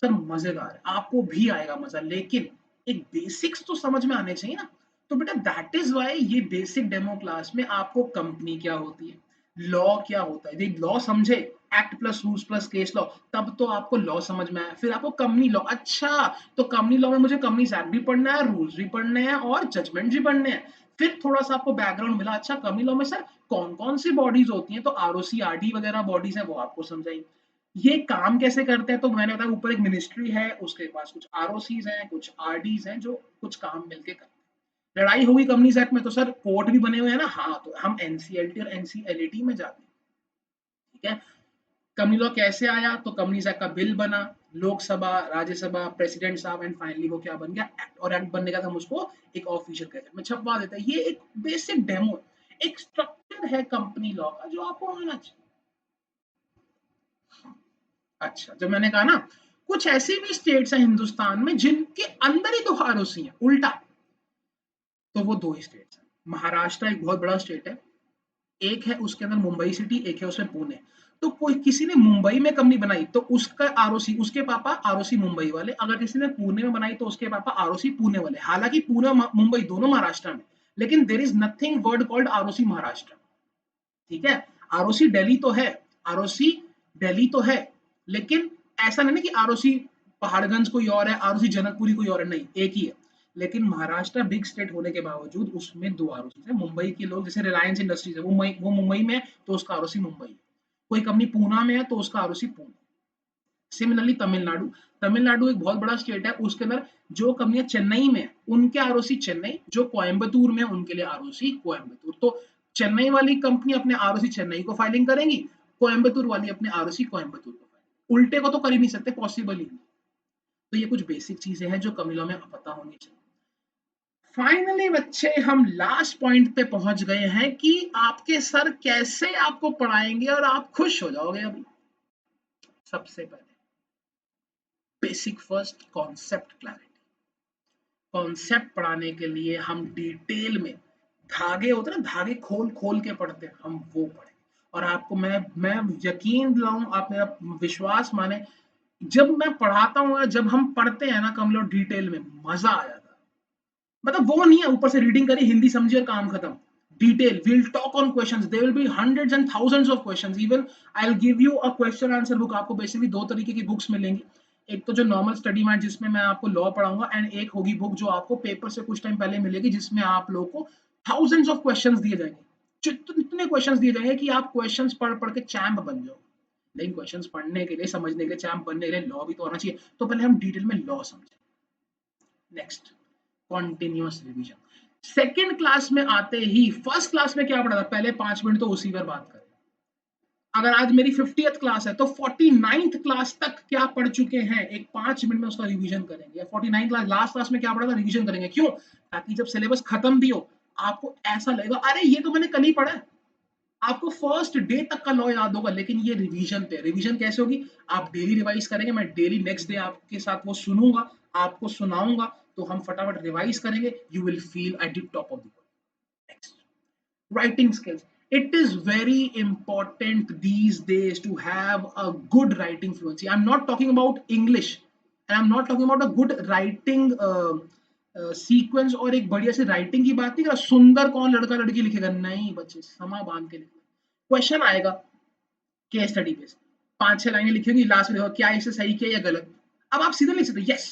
सर मजेदार है, आपको भी आएगा मजा, लेकिन एक बेसिक्स तो समझ में आने चाहिए ना। तो बेटा दैट इज वाई ये बेसिक डेमो क्लास में आपको कंपनी क्या होती है, लॉ क्या होता है, यदि लॉ समझे, act plus rules plus case law, तब तो आपको लॉ समझ में आया। फिर आपको कंपनी लॉ, अच्छा तो कंपनी लॉ में मुझे कंपनी एक्ट भी पढ़ना है, रूल्स भी पढ़ने हैं और जजमेंट भी पढ़ने हैं। फिर थोड़ा सा आपको बैकग्राउंड मिला, अच्छा कंपनी लॉ में सर कौन कौन सी बॉडीज होती हैं, तो आरओसी आरडी वगैरह बॉडीज हैं, वो आपको समझाई। ये काम कैसे करते हैं, तो मैंने बताया ऊपर एक मिनिस्ट्री है, उसके पास कुछ आरओसीज हैं, कुछ आरडीज हैं, जो कुछ काम मिलके करते हैं। लड़ाई होगी कंपनीज एक्ट में तो सर कोर्ट भी बने हुए हैं ना, हाँ तो हम एनसीएलटी और एनसीएलटी में जाते हैं, ठीक है। कंपनी लॉ कैसे आया, तो कंपनीज एक्ट का बिल बना, लोकसभा राज्यसभा प्रेसिडेंट साहब, एंड फाइनली वो क्या बन गया, एक्ट। और एक्ट बनने का हम उसको एक ऑफिशियल गैजेट में छपवा देते हैं। ये एक बेसिक डेमो, एक स्ट्रक्चर है कंपनी लॉ का जो आपको आना चाहिए। अच्छा, जब मैंने कहा ना कुछ ऐसी भी स्टेट्स हैं हिंदुस्तान में जिनके अंदर ही दो आरओसी है, उल्टा, तो वो दो ही स्टेट्स हैं। महाराष्ट्र एक बहुत बड़ा स्टेट है, एक है उसके अंदर मुंबई सिटी, एक है उसमें पुणे। तो कोई किसी ने मुंबई में कंपनी बनाई तो उसका आरओसी, उसके पापा आरओसी मुंबई वाले, अगर किसी ने पुणे में बनाई तो उसके पापा आरओसी पुणे वाले। हालांकि पुणे और मुंबई दोनों महाराष्ट्र में, लेकिन there is nothing word called ROC Maharashtra, ठीक है। आरओसी दिल्ली तो है, आरओसी दिल्ली तो है, लेकिन ऐसा नहीं ना कि आरओसी पहाड़गंज कोई और है, आरओसी जनकपुरी कोई और है, नहीं, एक ही है। लेकिन महाराष्ट्र बिग स्टेट होने के बावजूद उसमें दो आरओसी है। मुंबई के लोग, जैसे रिलायंस इंडस्ट्रीज है, वो मुंबई में है तो उसका आरओसी मुंबई है। कोई कंपनी पूना में है तो उसका आरओसी पुणे। सिमिलरली तमिलनाडु, तमिलनाडु एक बहुत बड़ा स्टेट है, उसके अंदर जो कंपनियां चेन्नई में, उनके आरओसी चेन्नई, जो कोयम्बतूर में, उनके लिए आरओसी कोयम्बतूर। तो चेन्नई वाली कंपनी अपने आरओसी चेन्नई को फाइलिंग करेंगी, कोयम्बतूर वाली अपने आरओसी कोयम्बतूर को फाइलिंग। उल्टे को तो कर ही नहीं सकते, पॉसिबल ही नहीं। तो ये कुछ बेसिक चीजें हैं जो कमिलों में पता होनी चाहिए। फाइनली बच्चे हम लास्ट पॉइंट पे पहुंच गए हैं कि आपके सर कैसे आपको पढ़ाएंगे और आप खुश हो जाओगे। अभी सबसे पहले basic first, concept clarity. Concept पढ़ाने के लिए हम डिटेल में, धागे होते हैं ना, धागे खोल खोल के पढ़ते हैं, हम वो पढ़ें। और आपको मैं यकीन दिलाऊं, आप मेरा विश्वास माने, जब मैं पढ़ाता हूँ, जब हम पढ़ते हैं ना कम लोग डिटेल में, मजा आ जाता है। मतलब वो नहीं है ऊपर से रीडिंग करी, हिंदी समझी और काम खत्म। Detail, we'll talk on questions, there will be hundreds and thousands of questions, even I'll give you a question answer book। आपको बेसिकली दो तरीके की बुक्स मिलेंगी, एक तो जो नॉर्मल स्टडी मैट जिसमें मैं आपको लॉ पढ़ाऊंगा, एंड एक होगी बुक जो आपको पेपर से कुछ टाइम पहले मिलेगी, जिसमें आप लोगों को थाउजेंड्स ऑफ क्वेश्चंस दिए जाएंगे, इतने क्वेश्चंस दिए जाएंगे कि आप क्वेश्चंस पढ़ पढ़ के चैंप बन जाओ। लेकिन क्वेश्चंस पढ़ने के लिए, समझने के लिए, चैंप बनने के लिए लॉ भी तो आना चाहिए। तो पहले हम डिटेल में लॉ समझें। Next, continuous revision. Second class में आते ही, फर्स्ट क्लास में क्या पढ़ा था, पहले 5 मिनट तो उसी पर बात करें। अगर आज मेरी 50th क्लास है तो 49th क्लास तक क्या पढ़ चुके हैं, एक 5 मिनट में उसका रिवीजन करेंगे। या 49 क्लास, लास्ट क्लास में क्या पढ़ा था, रिवीजन करेंगे। क्यों? ताकि जब सिलेबस खत्म भी हो, आपको ऐसा लगेगा अरे ये तो मैंने कल ही पढ़ा है। आपको फर्स्ट डे तक का लॉ याद होगा, लेकिन ये रिवीजन पे। रिवीजन कैसे होगी, आप डेली रिवाइज करेंगे, मैं डेली नेक्स्ट डे आपके साथ वो सुनूंगा, आपको सुनाऊंगा, तो हम फटाफट रिवाइज करेंगे, you will feel at the top of the. Next, writing skills. it is very important these days to have a good writing fluency. I'm not talking about English, and I'm not talking about a good writing sequence और एक बढ़िया से writing की बात नहीं कर, सुंदर कौन लड़का लड़की लिखेगा, नहीं बच्चे, समा बांध के लिखना। क्वेश्चन आएगा केस स्टडी बेस्ड, 5-6 लाइनें लिखी होंगी, लास्ट में देखो क्या इसे सही किया या गलत। अब आप सीधे लिख सकते यस,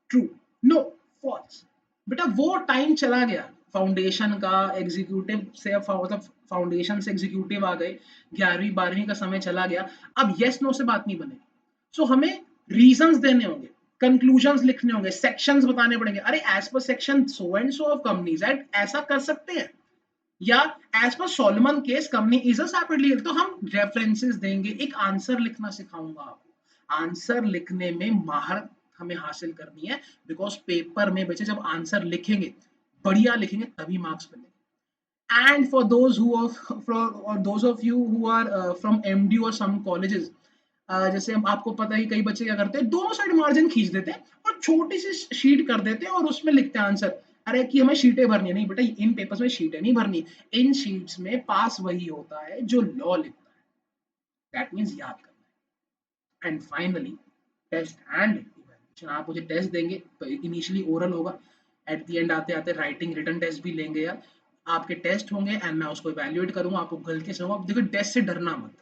ट्रू, नो, फॉल्स। बेटा वो टाइम चला गया फाउंडेशन का, एग्जीक्यूटिव से मतलब फाउंडेशन से एग्जीक्यूटिव आ गए, 11वीं 12वीं का समय चला गया। अब यस नो से बात नहीं बनेगी। सो हमें रीजंस देने होंगे, कंक्लूजन्स लिखने होंगे, सेक्शंस बताने पड़ेंगे, अरे as per section so and so of companies act ऐसा कर सकते हैं, या as per Solomon case company is a separately, तो हम रेफरेंसेस देंगे। एक आंसर लिखना सिखाऊंगा आपको, आंसर लिखने में महारत हमें हासिल करनी है, बिकॉज पेपर में बच्चे जब आंसर लिखेंगे, बढ़िया लिखेंगे, तभी मार्क्स मिलेंगे। And for those who are or those of you who are from MD or some colleges, जैसे हम आपको पता है कई बच्चे क्या करते हैं, दोनों साइड मार्जिन खींच देते हैं और छोटी सी शीट कर देते हैं और उसमें लिखते हैं आंसर। अरे कि हमें शीटें भरनी है, नहीं बेटा इन पेपर्स में शीटें नहीं भरनी, इन शीट्स में पास वही होता है जो लॉ लिखता है, दैट मीन्स याद करना है। And finally test and evaluation, आप मुझे टेस्ट देंगे, इनिशियली ओरल होगा, एट द एंड आते आते राइटिंग रिटन टेस्ट भी लेंगे यार, आपके टेस्ट होंगे एंड मैं उसको इवैल्यूएट करूंगा, आपको गलती से होगा। देखो टेस्ट से डरना मत,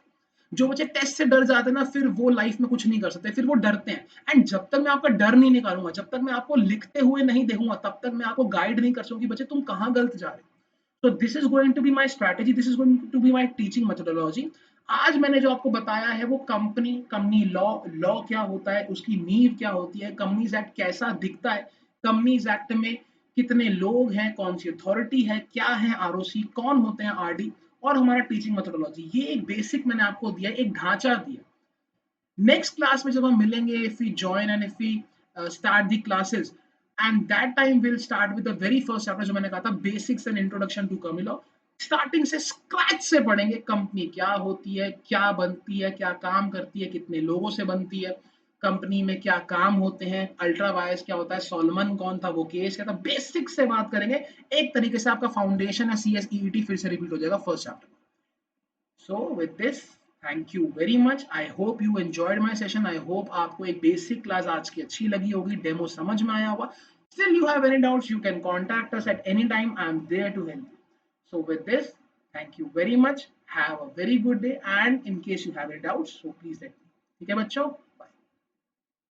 जो बच्चे टेस्ट से डर जाते हैं ना, फिर वो लाइफ में कुछ नहीं कर सकते, फिर वो डरते हैं। एंड जब तक मैं आपका डर नहीं निकालूंगा, जब तक मैं आपको लिखते हुए नहीं देखूंगा, तब तक मैं आपको गाइड नहीं कर सकूंगी बच्चे तुम कहाँ गलत जा रहे हो। So this is going to be my strategy, this is going to be my teaching methodology। आज मैंने जो आपको बताया है वो कंपनी लॉ क्या होता है, उसकी नींव क्या होती है, कंपनीज एक्ट कैसा दिखता है, कंपनीज एक्ट में कितने लोग हैं, कौन सी अथॉरिटी है, क्या है आरओसी, कौन होते हैं आरडी, और हमारा टीचिंग मेथोडोलॉजी, ये एक बेसिक मैंने आपको दिया, एक ढांचा दिया। नेक्स्ट क्लास में जब हम मिलेंगे, if we join and if we start the classes, and that time will start with the very first chapter, जो मैंने कहा था basics and introduction to company law. Starting से स्क्रैच से पढ़ेंगे, कंपनी क्या होती है, क्या बनती है, क्या काम करती है, कितने लोगों से बनती है, कंपनी में क्या काम होते हैं, अल्ट्रा वायर्स क्या होता है, सोलमन कौन था, वो केस क्या था, बेसिक से बात करेंगे। एक तरीके से आपका फाउंडेशन है CSEET फिर से रिपीट हो जाएगा first chapter. So with this, thank you very much. I hope you enjoyed my session. I hope आपको एक basic class आज की अच्छी लगी होगी, demo समझ में आया होगा। Still you have any doubts, you can contact us at any time. I am there to help you. So with this, thank you very much. Have a very good day. And in case you have any doubts, so please let me know. ठीक है बच्चों?